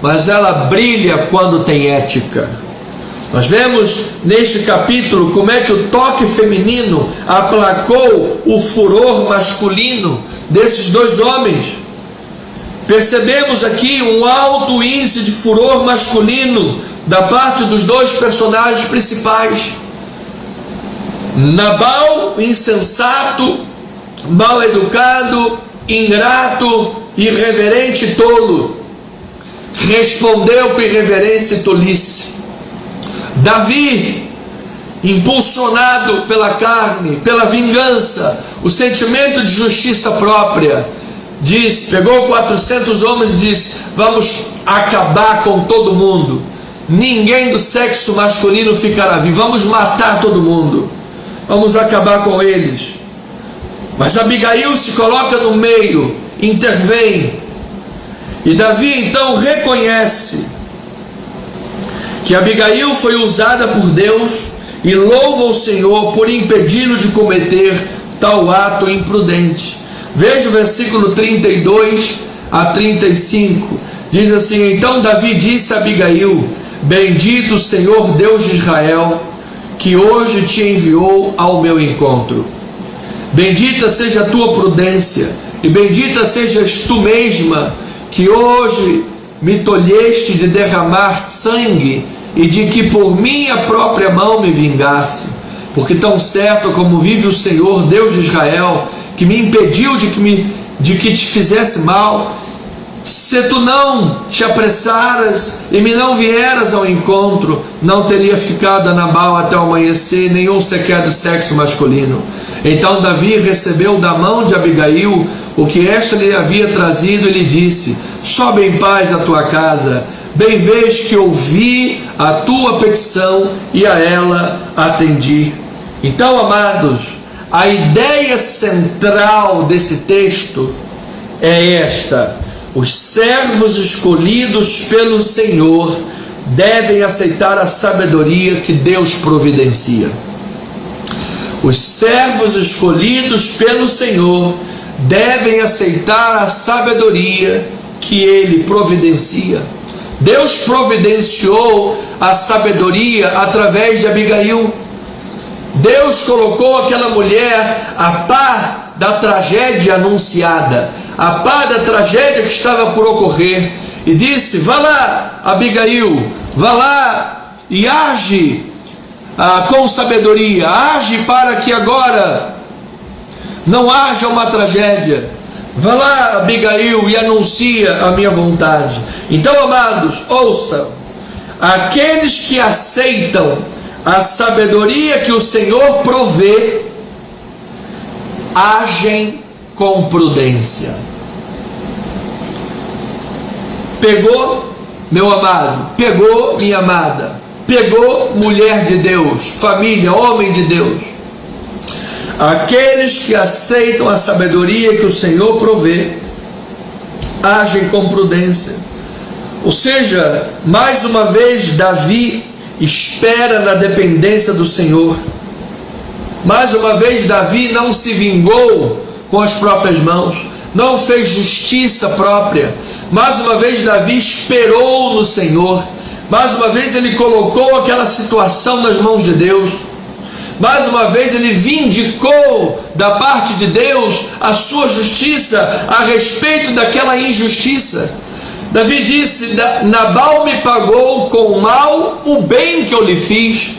mas ela brilha quando tem ética. Nós vemos neste capítulo como é que o toque feminino aplacou o furor masculino desses dois homens. Percebemos aqui um alto índice de furor masculino da parte dos dois personagens principais. Nabal, insensato, mal educado, ingrato, irreverente e tolo, respondeu com irreverência e tolice. Davi, impulsionado pela carne, pela vingança, o sentimento de justiça própria, pegou 400 homens e disse: vamos acabar com todo mundo, ninguém do sexo masculino ficará vivo, vamos matar todo mundo, vamos acabar com eles. Mas Abigail se coloca no meio, intervém, e Davi então reconhece que Abigail foi usada por Deus e louva o Senhor por impedi-lo de cometer tal ato imprudente. Veja o versículo 32 a 35, diz assim: então Davi disse a Abigail: bendito o Senhor Deus de Israel, que hoje te enviou ao meu encontro. Bendita seja a tua prudência, e bendita sejas tu mesma, que hoje me tolheste de derramar sangue, e de que por minha própria mão me vingasse. Porque tão certo como vive o Senhor Deus de Israel, que me impediu de que te fizesse mal, se tu não te apressaras e me não vieras ao encontro, não teria ficado a Nabal até o amanhecer, nenhum sequer do sexo masculino. Então Davi recebeu da mão de Abigail o que esta lhe havia trazido e lhe disse: sobe em paz à tua casa, bem vês que ouvi a tua petição e a ela atendi. Então, amados, a ideia central desse texto é esta: os servos escolhidos pelo Senhor devem aceitar a sabedoria que Deus providencia. Os servos escolhidos pelo Senhor devem aceitar a sabedoria que Ele providencia. Deus providenciou a sabedoria através de Abigail. Deus colocou aquela mulher a par da tragédia anunciada, a par da tragédia que estava por ocorrer, e disse: vá lá, Abigail, vá lá e age com sabedoria, age para que agora não haja uma tragédia. Vá lá, Abigail, e anuncia a minha vontade. Então, amados, ouçam: aqueles que aceitam a sabedoria que o Senhor provê, agem com prudência. Pegou, meu amado, pegou, minha amada, pegou, mulher de Deus, família, homem de Deus. Aqueles que aceitam a sabedoria que o Senhor provê, agem com prudência. Ou seja, mais uma vez, Davi espera na dependência do Senhor. Mais uma vez, Davi não se vingou com as próprias mãos, não fez justiça própria. Mais uma vez, Davi esperou no Senhor. Mais uma vez, ele colocou aquela situação nas mãos de Deus. Mais uma vez, ele vindicou da parte de Deus a sua justiça a respeito daquela injustiça. Davi disse: Nabal me pagou com mal o bem que eu lhe fiz.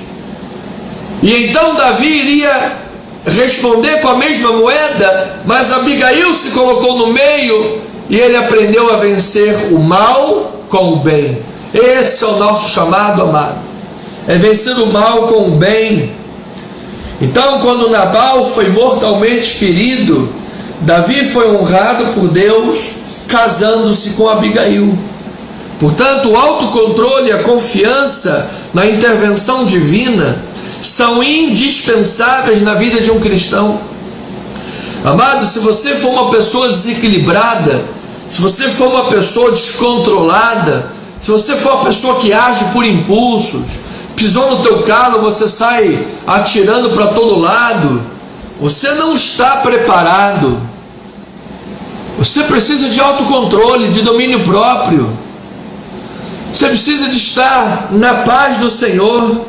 E então Davi iria responder com a mesma moeda, mas Abigail se colocou no meio e ele aprendeu a vencer o mal com o bem. Esse é o nosso chamado, amado, é vencer o mal com o bem. Então, quando Nabal foi mortalmente ferido, Davi foi honrado por Deus, casando-se com Abigail. Portanto, o autocontrole e a confiança na intervenção divina são indispensáveis na vida de um cristão. Amado, se você for uma pessoa desequilibrada, se você for uma pessoa descontrolada, se você for uma pessoa que age por impulsos, pisou no teu calo, você sai atirando para todo lado, você não está preparado. Você precisa de autocontrole, de domínio próprio. Você precisa de estar na paz do Senhor.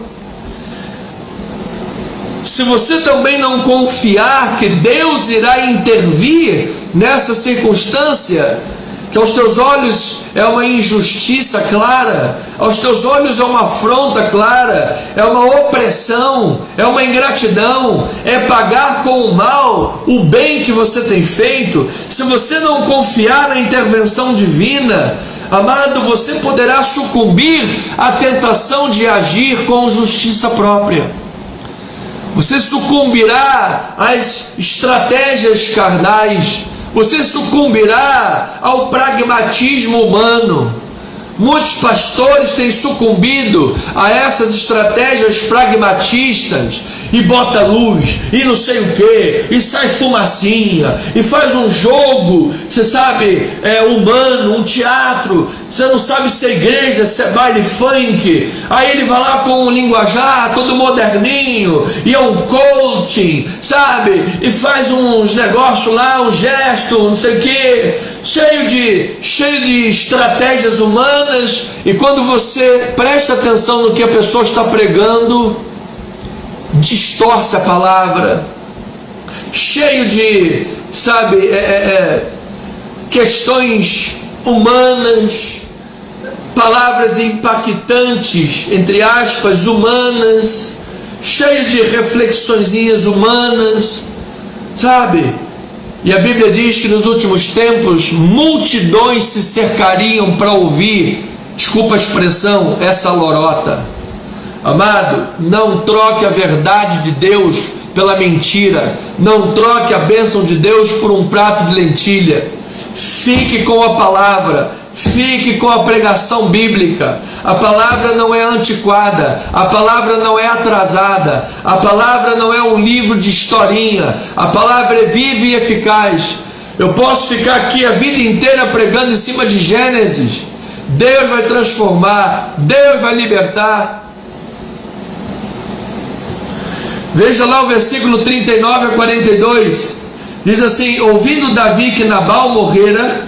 Se você também não confiar que Deus irá intervir nessa circunstância, que aos teus olhos é uma injustiça clara, aos teus olhos é uma afronta clara, é uma opressão, é uma ingratidão, é pagar com o mal o bem que você tem feito, se você não confiar na intervenção divina, amado, você poderá sucumbir à tentação de agir com justiça própria. Você sucumbirá às estratégias carnais, você sucumbirá ao pragmatismo humano. Muitos pastores têm sucumbido a essas estratégias pragmatistas, e bota luz, e não sei o que, e sai fumacinha, e faz um jogo, você sabe, humano, um teatro, você não sabe se é igreja, se é baile funk, aí ele vai lá com um linguajar todo moderninho, e é um coaching, sabe, e faz uns negócios lá, um gesto, não sei o que, cheio de estratégias humanas, e quando você presta atenção no que a pessoa está pregando, distorce a palavra, cheio de, sabe, questões humanas, palavras impactantes, entre aspas, humanas, cheio de reflexõezinhas humanas, sabe? E a Bíblia diz que nos últimos tempos multidões se cercariam para ouvir, desculpa a expressão, essa lorota. Amado, não troque a verdade de Deus pela mentira, não troque a bênção de Deus por um prato de lentilha. Fique com a palavra, fique com a pregação bíblica. A palavra não é antiquada, a palavra não é atrasada, a palavra não é um livro de historinha, a palavra é viva e eficaz. Eu posso ficar aqui a vida inteira pregando em cima de Gênesis, Deus vai transformar, Deus vai libertar. Veja lá o versículo 39 a 42, diz assim: ouvindo Davi que Nabal morrera,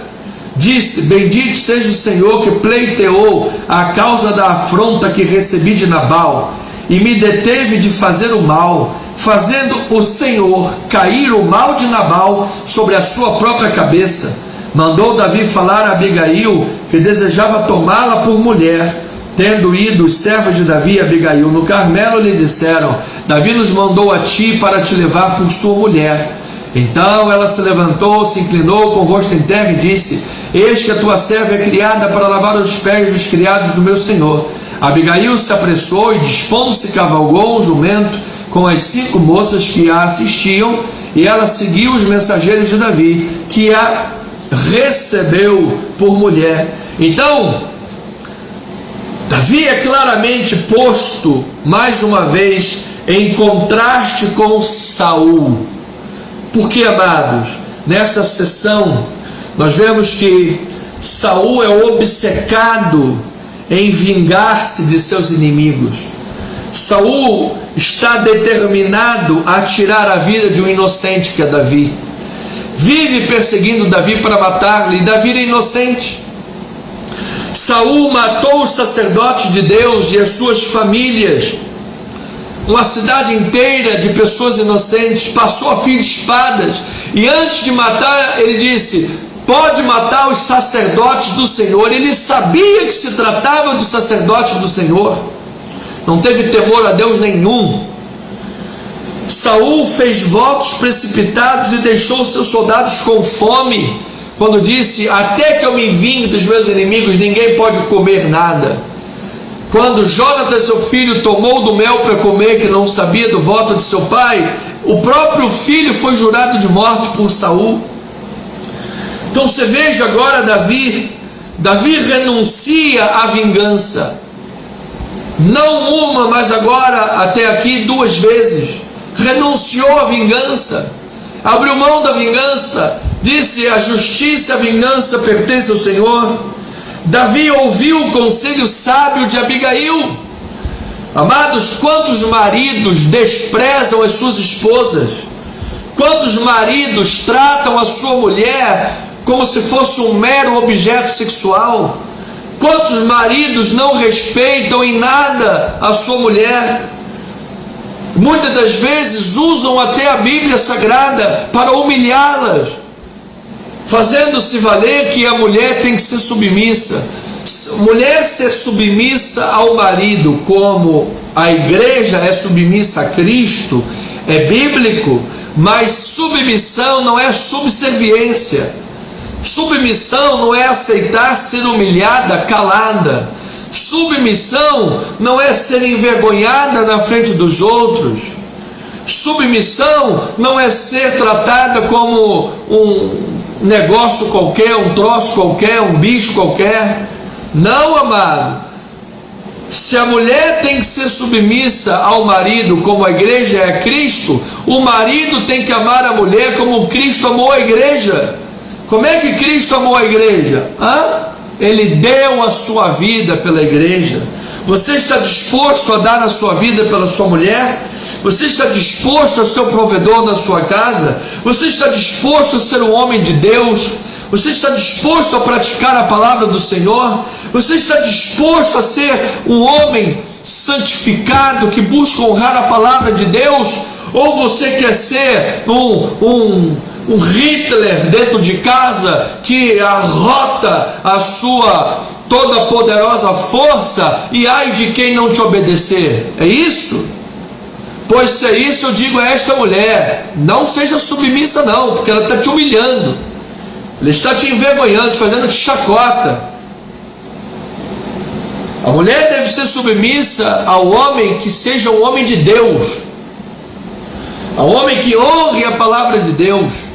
disse: bendito seja o Senhor que pleiteou a causa da afronta que recebi de Nabal, e me deteve de fazer o mal, fazendo o Senhor cair o mal de Nabal sobre a sua própria cabeça. Mandou Davi falar a Abigail, que desejava tomá-la por mulher, Tendo ido os servos de Davi e Abigail no Carmelo, lhe disseram: Davi nos mandou a ti para te levar por sua mulher. Então ela se levantou, se inclinou com o rosto em terra e disse: Eis que a tua serva é criada para lavar os pés dos criados do meu senhor. Abigail se apressou e, dispondo-se, cavalgou um jumento com as 5 moças que a assistiam, e ela seguiu os mensageiros de Davi, que a recebeu por mulher. Então, Davi é claramente posto, mais uma vez, em contraste com Saul. Porque, amados, nessa sessão, nós vemos que Saul é obcecado em vingar-se de seus inimigos. Saul está determinado a tirar a vida de um inocente que é Davi. Vive perseguindo Davi para matá-lo, e Davi é inocente. Saul matou os sacerdotes de Deus e as suas famílias. Uma cidade inteira de pessoas inocentes passou a fio de espadas, e antes de matar ele disse: pode matar os sacerdotes do Senhor. Ele sabia que se tratava de sacerdotes do Senhor, não teve temor a Deus nenhum. Saul fez votos precipitados e deixou seus soldados com fome, quando disse: até que eu me vingue dos meus inimigos, ninguém pode comer nada. Quando Jonatas, seu filho, tomou do mel para comer, que não sabia do voto de seu pai, o próprio filho foi jurado de morte por Saul. Então você veja agora Davi renuncia à vingança, não uma, mas agora até aqui 2 vezes, renunciou à vingança, abriu mão da vingança, disse: a justiça e a vingança pertencem ao Senhor. Davi ouviu o conselho sábio de Abigail. Amados, quantos maridos desprezam as suas esposas? Quantos maridos tratam a sua mulher como se fosse um mero objeto sexual? Quantos maridos não respeitam em nada a sua mulher? Muitas das vezes usam até a Bíblia Sagrada para humilhá-las, fazendo-se valer que a mulher tem que ser submissa. Mulher ser submissa ao marido, como a igreja é submissa a Cristo, é bíblico, mas submissão não é subserviência. Submissão não é aceitar ser humilhada, calada. Submissão não é ser envergonhada na frente dos outros. Submissão não é ser tratada como um negócio qualquer, um troço qualquer, um bicho qualquer. Não, amado. Se a mulher tem que ser submissa ao marido como a igreja é a Cristo, o marido tem que amar a mulher como Cristo amou a igreja. Como é que Cristo amou a igreja? Ele deu a sua vida pela igreja. Você está disposto a dar a sua vida pela sua mulher? Você está disposto a ser o provedor da sua casa? Você está disposto a ser um homem de Deus? Você está disposto a praticar a palavra do Senhor? Você está disposto a ser um homem santificado que busca honrar a palavra de Deus? Ou você quer ser um Hitler dentro de casa que arrota a sua toda poderosa força e ai de quem não te obedecer? É isso? Pois se é isso, eu digo a esta mulher: não seja submissa não, porque ela está te humilhando, ela está te envergonhando, fazendo chacota. A mulher deve ser submissa ao homem que seja um homem de Deus, ao homem que honre a palavra de Deus.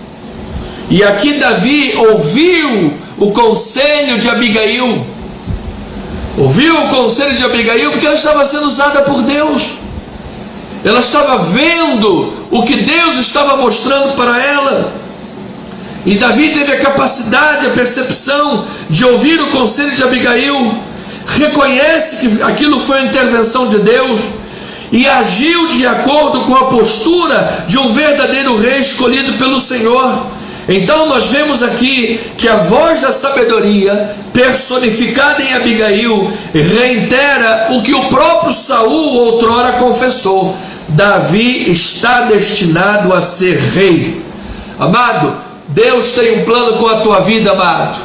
E aqui Davi ouviu o conselho de Abigail, ouviu o conselho de Abigail porque ela estava sendo usada por Deus. Ela estava vendo o que Deus estava mostrando para ela. E Davi teve a capacidade, a percepção de ouvir o conselho de Abigail, reconhece que aquilo foi a intervenção de Deus e agiu de acordo com a postura de um verdadeiro rei escolhido pelo Senhor. Então nós vemos aqui que a voz da sabedoria, personificada em Abigail, reitera o que o próprio Saul outrora confessou: Davi está destinado a ser rei. Amado, Deus tem um plano com a tua vida, amado.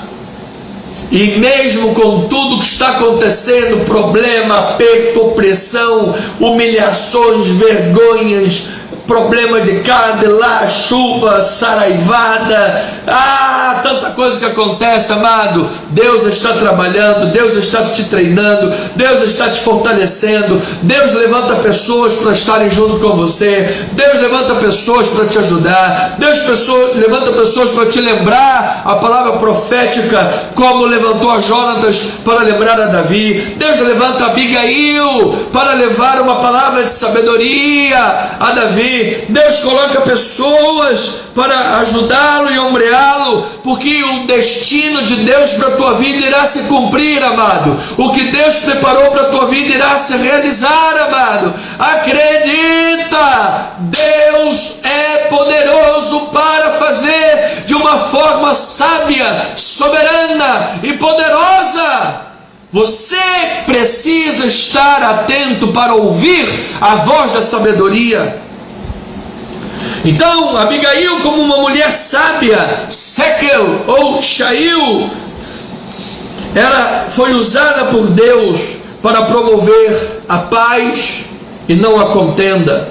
E mesmo com tudo que está acontecendo, problema, aperto, opressão, humilhações, vergonhas, problema de cá, de lá, chuva, saraivada, tanta coisa que acontece, amado. Deus está trabalhando, Deus está te treinando, Deus está te fortalecendo. Deus levanta pessoas para estarem junto com você, Deus levanta pessoas para te ajudar, Deus levanta pessoas para te lembrar a palavra profética, como levantou a Jonatas para lembrar a Davi. Deus levanta a Abigail para levar uma palavra de sabedoria a Davi. Deus coloca pessoas para ajudá-lo e ombreá-lo, porque o destino de Deus para a tua vida irá se cumprir, amado. O que Deus preparou para a tua vida irá se realizar, amado. Acredita, Deus é poderoso para fazer de uma forma sábia, soberana e poderosa. Você precisa estar atento para ouvir a voz da sabedoria. Então, Abigail, como uma mulher sábia, Sekel ou Shail, ela foi usada por Deus para promover a paz e não a contenda.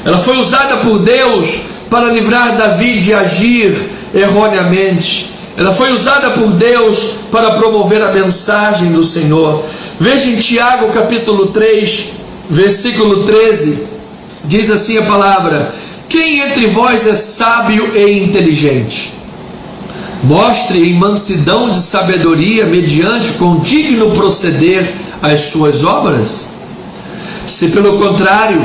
Ela foi usada por Deus para livrar Davi de agir erroneamente. Ela foi usada por Deus para promover a mensagem do Senhor. Veja em Tiago capítulo 3, versículo 13, diz assim a palavra: quem entre vós é sábio e inteligente? Mostre em mansidão de sabedoria, mediante condigno proceder as suas obras. Se pelo contrário,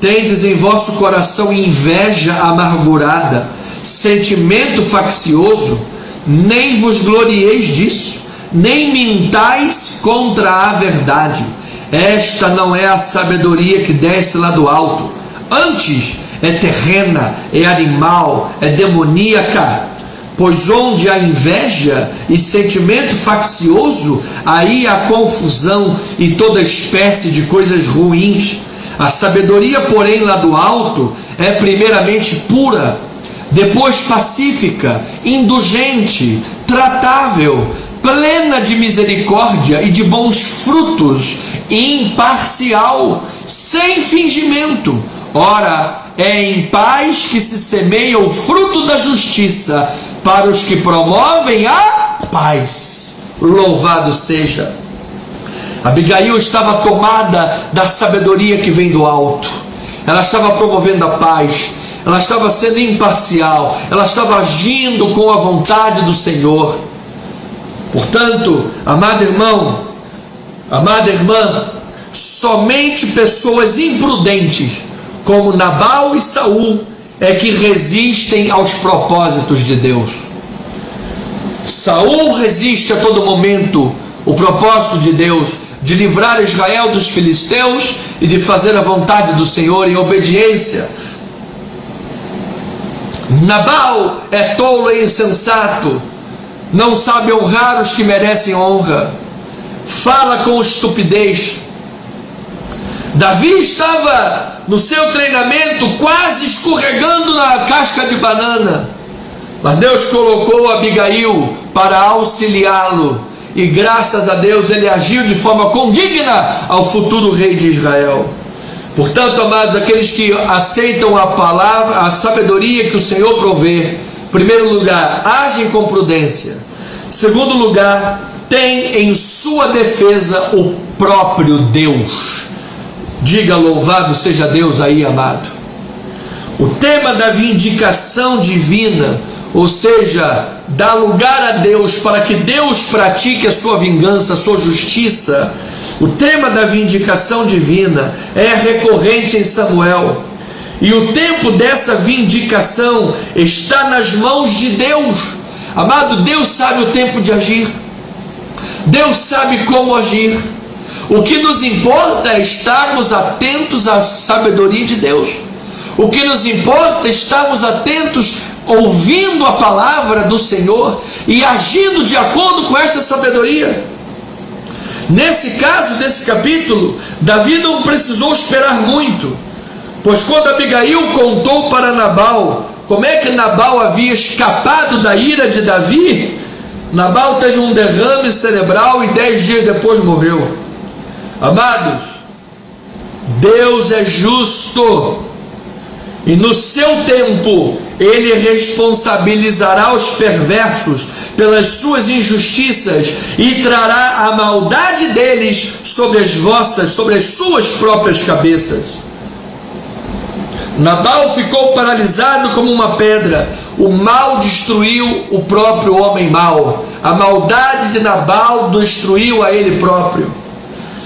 tendes em vosso coração inveja amargurada, sentimento faccioso, nem vos glorieis disso, nem mintais contra a verdade. Esta não é a sabedoria que desce lá do alto, antes é terrena, é animal, é demoníaca. Pois onde há inveja e sentimento faccioso, aí há confusão e toda espécie de coisas ruins. A sabedoria, porém, lá do alto é primeiramente pura, depois pacífica, indulgente, tratável, plena de misericórdia e de bons frutos, imparcial, sem fingimento. Ora, é em paz que se semeia o fruto da justiça para os que promovem a paz. Louvado seja. Abigail estava tomada da sabedoria que vem do alto. Ela estava promovendo a paz. Ela estava sendo imparcial. Ela estava agindo com a vontade do Senhor. Portanto, amado irmão, amada irmã, somente pessoas imprudentes como Nabal e Saul é que resistem aos propósitos de Deus. Saul resiste a todo momento o propósito de Deus de livrar Israel dos filisteus e de fazer a vontade do Senhor em obediência. Nabal é tolo e insensato, não sabe honrar os que merecem honra, fala com estupidez. Davi estava no seu treinamento quase escorregando na casca de banana, mas Deus colocou Abigail para auxiliá-lo, e graças a Deus ele agiu de forma condigna ao futuro rei de Israel. Portanto, amados, aqueles que aceitam a palavra, a sabedoria que o Senhor provê, em primeiro lugar, agem com prudência. Em segundo lugar, tem em sua defesa o próprio Deus. Diga louvado seja Deus aí, amado. O tema da vindicação divina, ou seja, dá lugar a Deus para que Deus pratique a sua vingança, a sua justiça. O tema da vindicação divina é recorrente em Samuel. E o tempo dessa vindicação está nas mãos de Deus. Amado, Deus sabe o tempo de agir. Deus sabe como agir. O que nos importa é estarmos atentos à sabedoria de Deus. O que nos importa é estarmos atentos, ouvindo a palavra do Senhor e agindo de acordo com essa sabedoria. Nesse caso desse capítulo, Davi não precisou esperar muito, pois quando Abigail contou para Nabal como é que Nabal havia escapado da ira de Davi, Nabal teve um derrame cerebral e 10 dias depois morreu. Amados, Deus é justo e no seu tempo Ele responsabilizará os perversos pelas suas injustiças e trará a maldade deles sobre as suas próprias cabeças. Nabal ficou paralisado como uma pedra. O mal destruiu o próprio homem mau. A maldade de Nabal destruiu a ele próprio.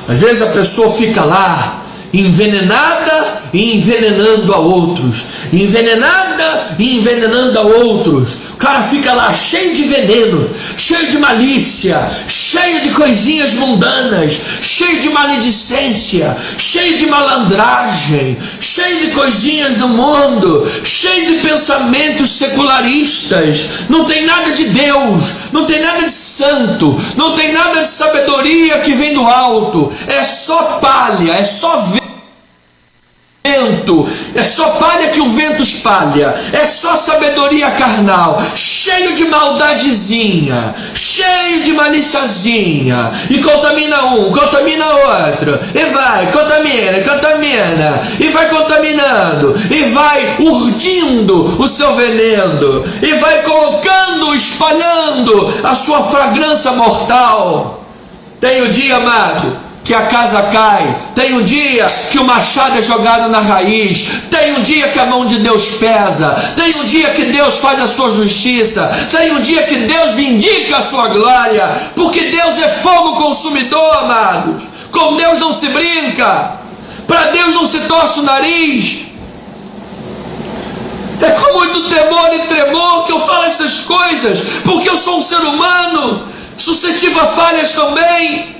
Às vezes a pessoa fica lá, envenenada e envenenando a outros, envenenada e envenenando a outros. O cara fica lá cheio de veneno, cheio de malícia, cheio de coisinhas mundanas, cheio de maledicência, cheio de malandragem, cheio de coisinhas do mundo, cheio de pensamentos secularistas. Não tem nada de Deus, não tem nada de santo, não tem nada de sabedoria que vem do alto. É só palha, é só vento, é só palha que o vento espalha, é só sabedoria carnal, cheio de maldadezinha, cheio de maliciazinha, e contamina um, contamina outro, e vai, contamina, e vai contaminando, e vai urdindo o seu veneno, e vai colocando, espalhando a sua fragrância mortal. Tem o dia, amado, que a casa cai, tem um dia que o machado é jogado na raiz, tem um dia que a mão de Deus pesa, tem um dia que Deus faz a sua justiça, tem um dia que Deus vindica a sua glória, porque Deus é fogo consumidor, amados. Com Deus não se brinca, para Deus não se torce o nariz. É com muito temor e tremor que eu falo essas coisas, porque eu sou um ser humano, suscetível a falhas também.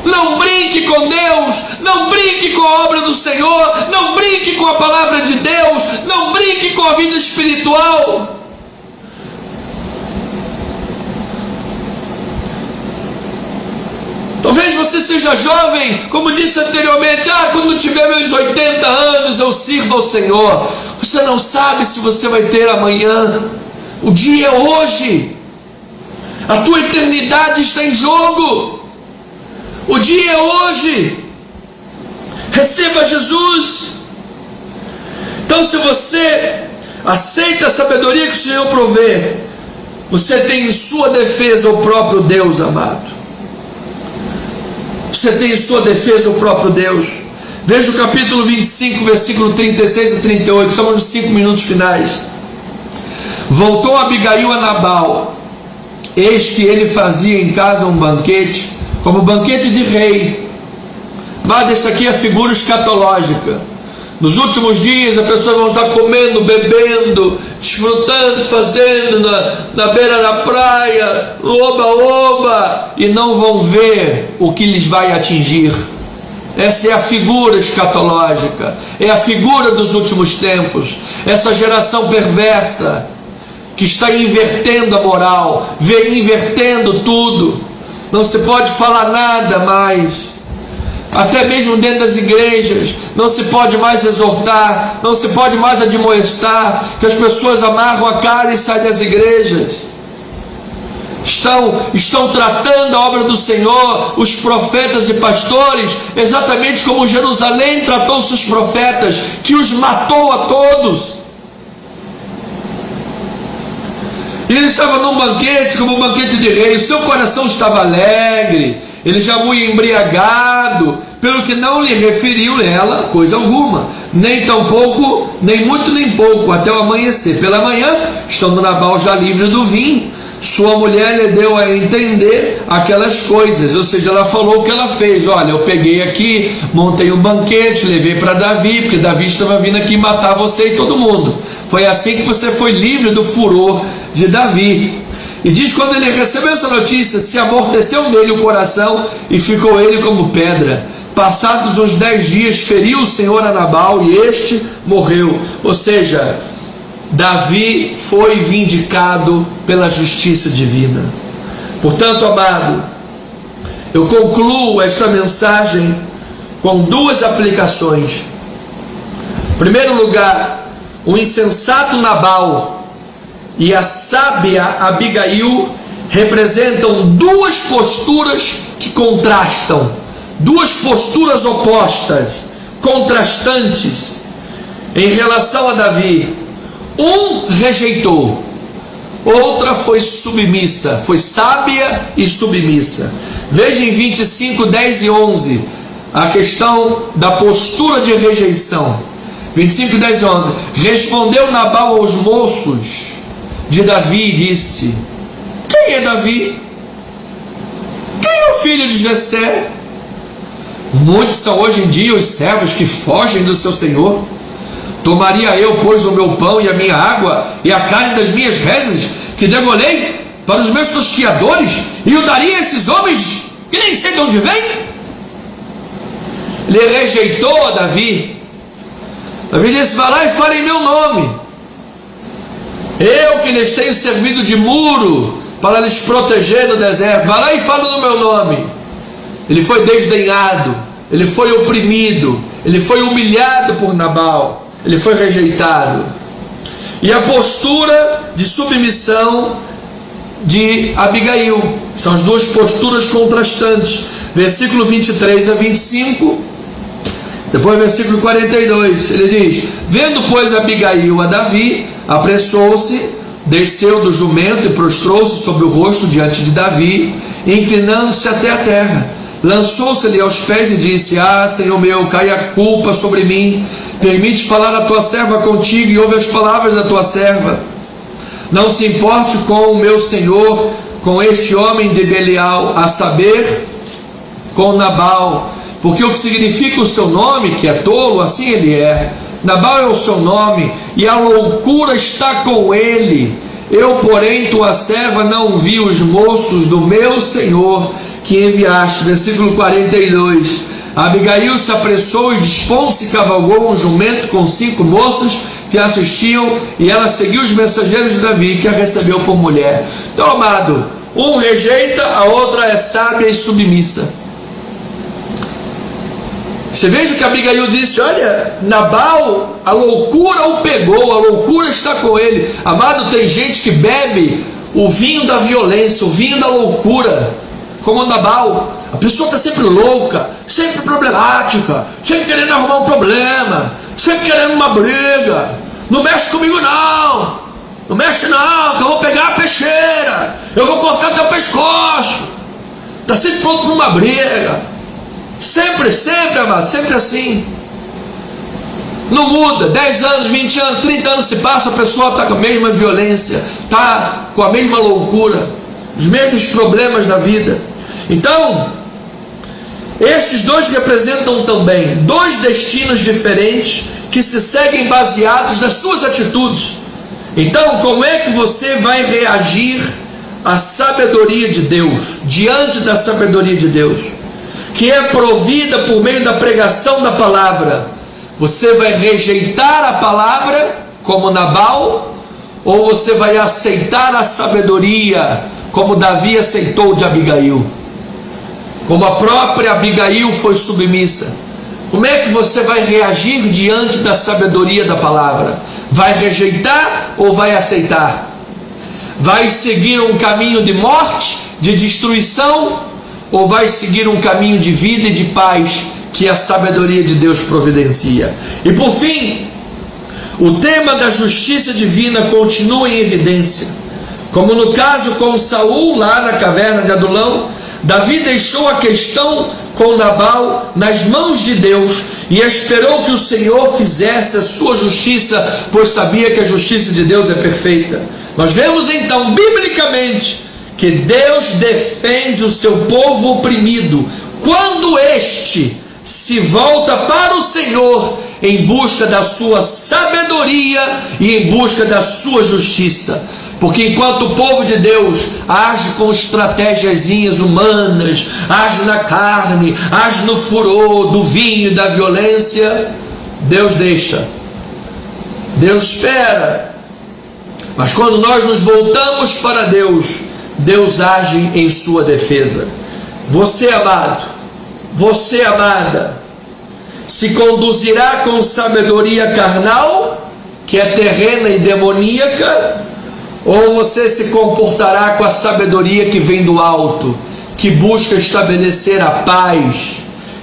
Não brinque com Deus, não brinque com a obra do Senhor, não brinque com a palavra de Deus, não brinque com a vida espiritual. Talvez você seja jovem, como disse anteriormente, quando tiver meus 80 anos eu sirvo ao Senhor. Você não sabe se você vai ter amanhã. O dia é hoje, a tua eternidade está em jogo. O dia é hoje. Receba Jesus. Então, se você aceita a sabedoria que o Senhor provê, você tem em sua defesa o próprio Deus, amado. Você tem em sua defesa o próprio Deus. Veja o capítulo 25, versículo 36 a 38. São os 5 minutos finais. Voltou Abigail a Nabal. Eis que ele fazia em casa um banquete, como banquete de rei. Mas isso aqui é figura escatológica. Nos últimos dias, as pessoas vão estar comendo, bebendo, desfrutando, fazendo na beira da praia, no oba-oba, e não vão ver o que lhes vai atingir. Essa é a figura escatológica, é a figura dos últimos tempos. Essa geração perversa, que está invertendo a moral, invertendo tudo. Não se pode falar nada mais, até mesmo dentro das igrejas, não se pode mais exortar, não se pode mais admoestar, que as pessoas amarram a cara e saem das igrejas. Estão tratando a obra do Senhor, os profetas e pastores, exatamente como Jerusalém tratou seus profetas, que os matou a todos. E ele estava num banquete, como um banquete de rei, o seu coração estava alegre, ele já muito embriagado, pelo que não lhe referiu ela coisa alguma, nem tampouco, nem muito nem pouco, até o amanhecer. Pela manhã, estando Nabal já livre do vinho, sua mulher lhe deu a entender aquelas coisas, ou seja, ela falou o que ela fez. Olha, eu peguei aqui, montei um banquete, levei para Davi, porque Davi estava vindo aqui matar você e todo mundo. Foi assim que você foi livre do furor de Davi. E diz, quando ele recebeu essa notícia, se amorteceu nele o coração e ficou ele como pedra. Passados uns 10 dias, feriu o Senhor a Nabal e este morreu. Ou seja, Davi foi vindicado pela justiça divina. Portanto, amado, eu concluo esta mensagem com 2 e a sábia Abigail representam duas posturas que contrastam, duas posturas opostas, contrastantes em relação a Davi. Um rejeitou, outra foi submissa, foi sábia e submissa. Veja em 25, 10 e 11 a questão da postura de rejeição. 25, 10 e 11. Respondeu Nabal aos moços de Davi e disse: quem é Davi? Quem é o filho de Jessé? Muitos são hoje em dia os servos que fogem do seu senhor. Tomaria eu, pois, o meu pão e a minha água e a carne das minhas reses que degolhei para os meus tosquiadores e o daria a esses homens que nem sei de onde vem? Ele rejeitou Davi. Davi disse: vai lá e fale em meu nome. Eu que lhes tenho servido de muro para lhes proteger no deserto, vai lá e fala no meu nome. Ele foi desdenhado, ele foi oprimido, ele foi humilhado por Nabal, ele foi rejeitado. E a postura de submissão de Abigail, são as duas posturas contrastantes. Versículo 23 a 25, depois versículo 42, ele diz: vendo pois Abigail a Davi, apressou-se, desceu do jumento e prostrou-se sobre o rosto diante de Davi, inclinando-se até a terra, lançou-se-lhe aos pés e disse: ah, Senhor meu, cai a culpa sobre mim, permite falar a tua serva contigo e ouve as palavras da tua serva. Não se importe com o meu senhor, com este homem de Belial, a saber, com Nabal, porque o que significa o seu nome, que é tolo, assim ele é. Nabal é o seu nome, e a loucura está com ele. Eu, porém, tua serva, não vi os moços do meu senhor que enviaste. Versículo 42. Abigail se apressou e, dispondo-se, cavalgou um jumento com 5 moças que assistiam, e ela seguiu os mensageiros de Davi, que a recebeu por mulher. Então, amado, um rejeita, a outra é sábia e submissa. Você veja que Abigail disse: olha, Nabal, a loucura o pegou, a loucura está com ele. Amado, tem gente que bebe o vinho da violência, o vinho da loucura, como Nabal. A pessoa está sempre louca, sempre problemática, sempre querendo arrumar um problema, sempre querendo uma briga. Não mexe comigo não, não mexe não, que eu vou pegar a peixeira, eu vou cortar teu pescoço. Está sempre pronto para uma briga. Sempre, sempre, amado, sempre assim. Não muda. 10 anos, 20 anos, 30 anos se passa, a pessoa está com a mesma violência, está com a mesma loucura, os mesmos problemas da vida. Então, esses dois representam também dois destinos diferentes que se seguem baseados nas suas atitudes. Então, como é que você vai reagir à sabedoria de Deus, diante da sabedoria de Deus, que é provida por meio da pregação da palavra? Você vai rejeitar a palavra, como Nabal, ou você vai aceitar a sabedoria, como Davi aceitou de Abigail? Como a própria Abigail foi submissa. Como é que você vai reagir diante da sabedoria da palavra? Vai rejeitar ou vai aceitar? Vai seguir um caminho de morte, de destruição, ou vai seguir um caminho de vida e de paz que a sabedoria de Deus providencia? E por fim, o tema da justiça divina continua em evidência. Como no caso com Saul lá na caverna de Adulão, Davi deixou a questão com Nabal nas mãos de Deus e esperou que o Senhor fizesse a sua justiça, pois sabia que a justiça de Deus é perfeita. Nós vemos então biblicamente que Deus defende o seu povo oprimido quando este se volta para o Senhor em busca da sua sabedoria e em busca da sua justiça. Porque enquanto o povo de Deus age com estratégiazinhas humanas, age na carne, age no furor do vinho e da violência, Deus deixa, Deus espera. Mas quando nós nos voltamos para Deus, Deus age em sua defesa. Você, amado, você, amada, se conduzirá com sabedoria carnal, que é terrena e demoníaca, Ou você se comportará com a sabedoria que vem do alto, que busca estabelecer a paz,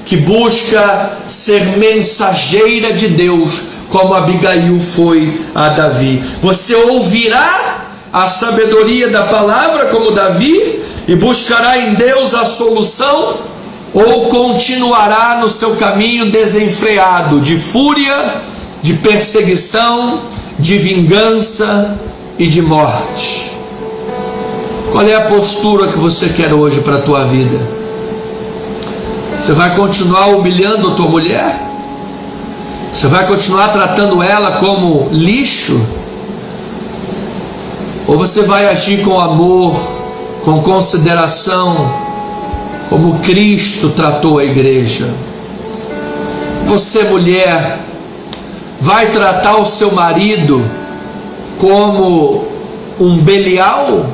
que busca ser mensageira de Deus, como Abigail foi a Davi? Você ouvirá a sabedoria da palavra como Davi e buscará em Deus a solução, ou continuará no seu caminho desenfreado de fúria, de perseguição, de vingança e de morte? Qual é a postura que você quer hoje para a tua vida? Você vai continuar humilhando a tua mulher? Você vai continuar tratando ela como lixo? Ou você vai agir com amor, com consideração, como Cristo tratou a igreja? Você, mulher, vai tratar o seu marido como um Belial,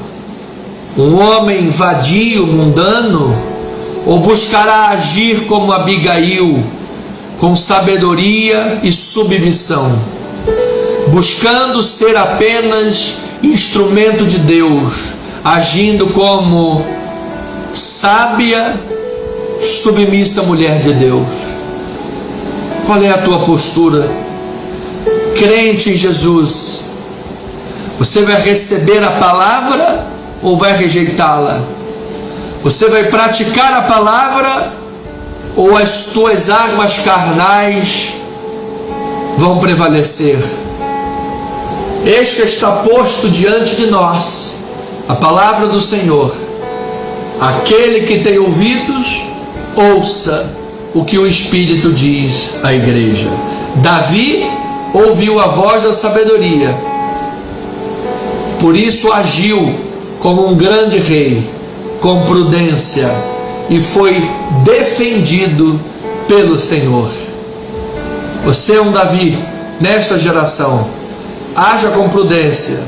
um homem vadio, mundano, ou buscará agir como Abigail, com sabedoria e submissão, buscando ser apenas instrumento de Deus, agindo como sábia, submissa mulher de Deus? Qual é a tua postura? Crente em Jesus, você vai receber a palavra ou vai rejeitá-la? Você vai praticar a palavra ou as tuas armas carnais vão prevalecer? Eis que está posto diante de nós a palavra do Senhor. Aquele que tem ouvidos, ouça o que o Espírito diz à igreja. Davi ouviu a voz da sabedoria, por isso agiu como um grande rei, com prudência, e foi defendido pelo Senhor. Você é um Davi nesta geração. Haja com prudência.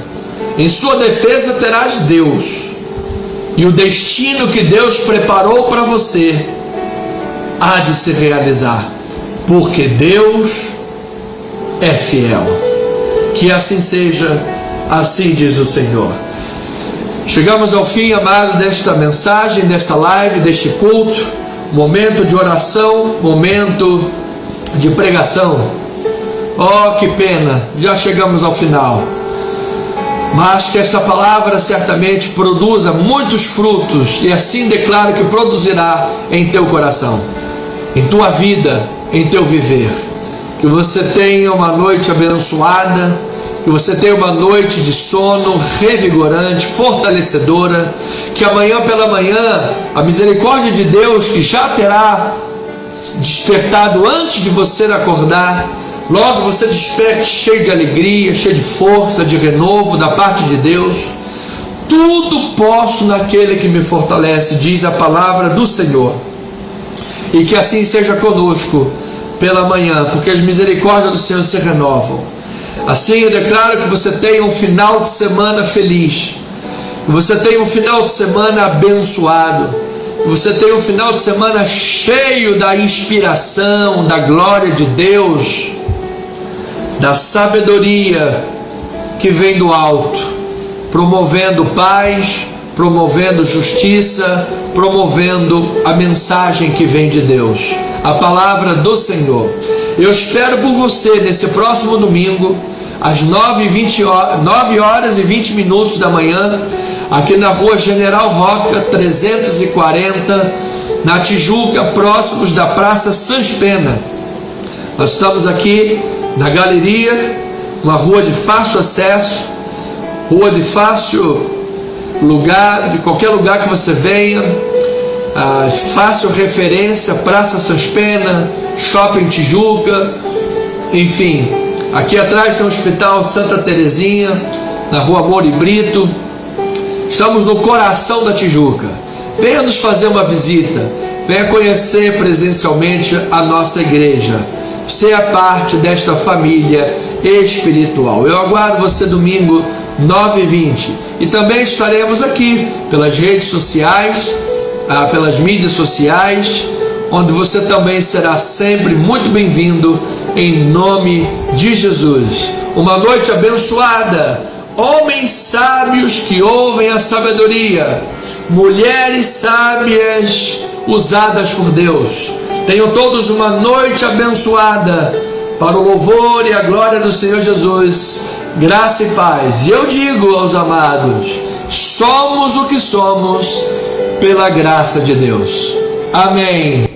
Em sua defesa terás Deus, e o destino que Deus preparou para você há de se realizar, porque Deus é fiel. Que assim seja, assim diz o Senhor. Chegamos ao fim, amado, desta mensagem, desta live, deste culto, momento de oração, momento de pregação. Oh, que pena, já chegamos ao final. Mas que esta palavra certamente produza muitos frutos, e assim declaro que produzirá em teu coração, em tua vida, em teu viver. Que você tenha uma noite abençoada, que você tenha uma noite de sono revigorante, fortalecedora, que amanhã pela manhã a misericórdia de Deus, que já terá despertado antes de você acordar, logo você desperte cheio de alegria, cheio de força, de renovo da parte de Deus. Tudo posso naquele que me fortalece, diz a palavra do Senhor. E que assim seja conosco pela manhã, porque as misericórdias do Senhor se renovam. Assim eu declaro que você tenha um final de semana feliz, que você tenha um final de semana abençoado, que você tenha um final de semana cheio da inspiração, da glória de Deus, da sabedoria que vem do alto, promovendo paz, promovendo justiça, promovendo a mensagem que vem de Deus, a palavra do Senhor. Eu espero por você nesse próximo domingo, às 9 horas e 20 minutos da manhã, aqui na rua General Roca 340, na Tijuca, próximos da Praça Sans Pena. Nós estamos aqui na galeria, uma rua de fácil acesso, rua de fácil lugar, de qualquer lugar que você venha, fácil referência, Praça Sans Pena, Shopping Tijuca, enfim. Aqui atrás tem o Hospital Santa Terezinha, na rua Amor e Brito. Estamos no coração da Tijuca. Venha nos fazer uma visita, venha conhecer presencialmente a nossa igreja. Você é parte desta família espiritual. Eu aguardo você domingo 9h20. E também estaremos aqui pelas redes sociais, pelas mídias sociais, onde você também será sempre muito bem-vindo, em nome de Jesus. Uma noite abençoada, homens sábios que ouvem a sabedoria, mulheres sábias usadas por Deus. Tenham todos uma noite abençoada, para o louvor e a glória do Senhor Jesus, graça e paz. E eu digo aos amados, somos o que somos pela graça de Deus. Amém.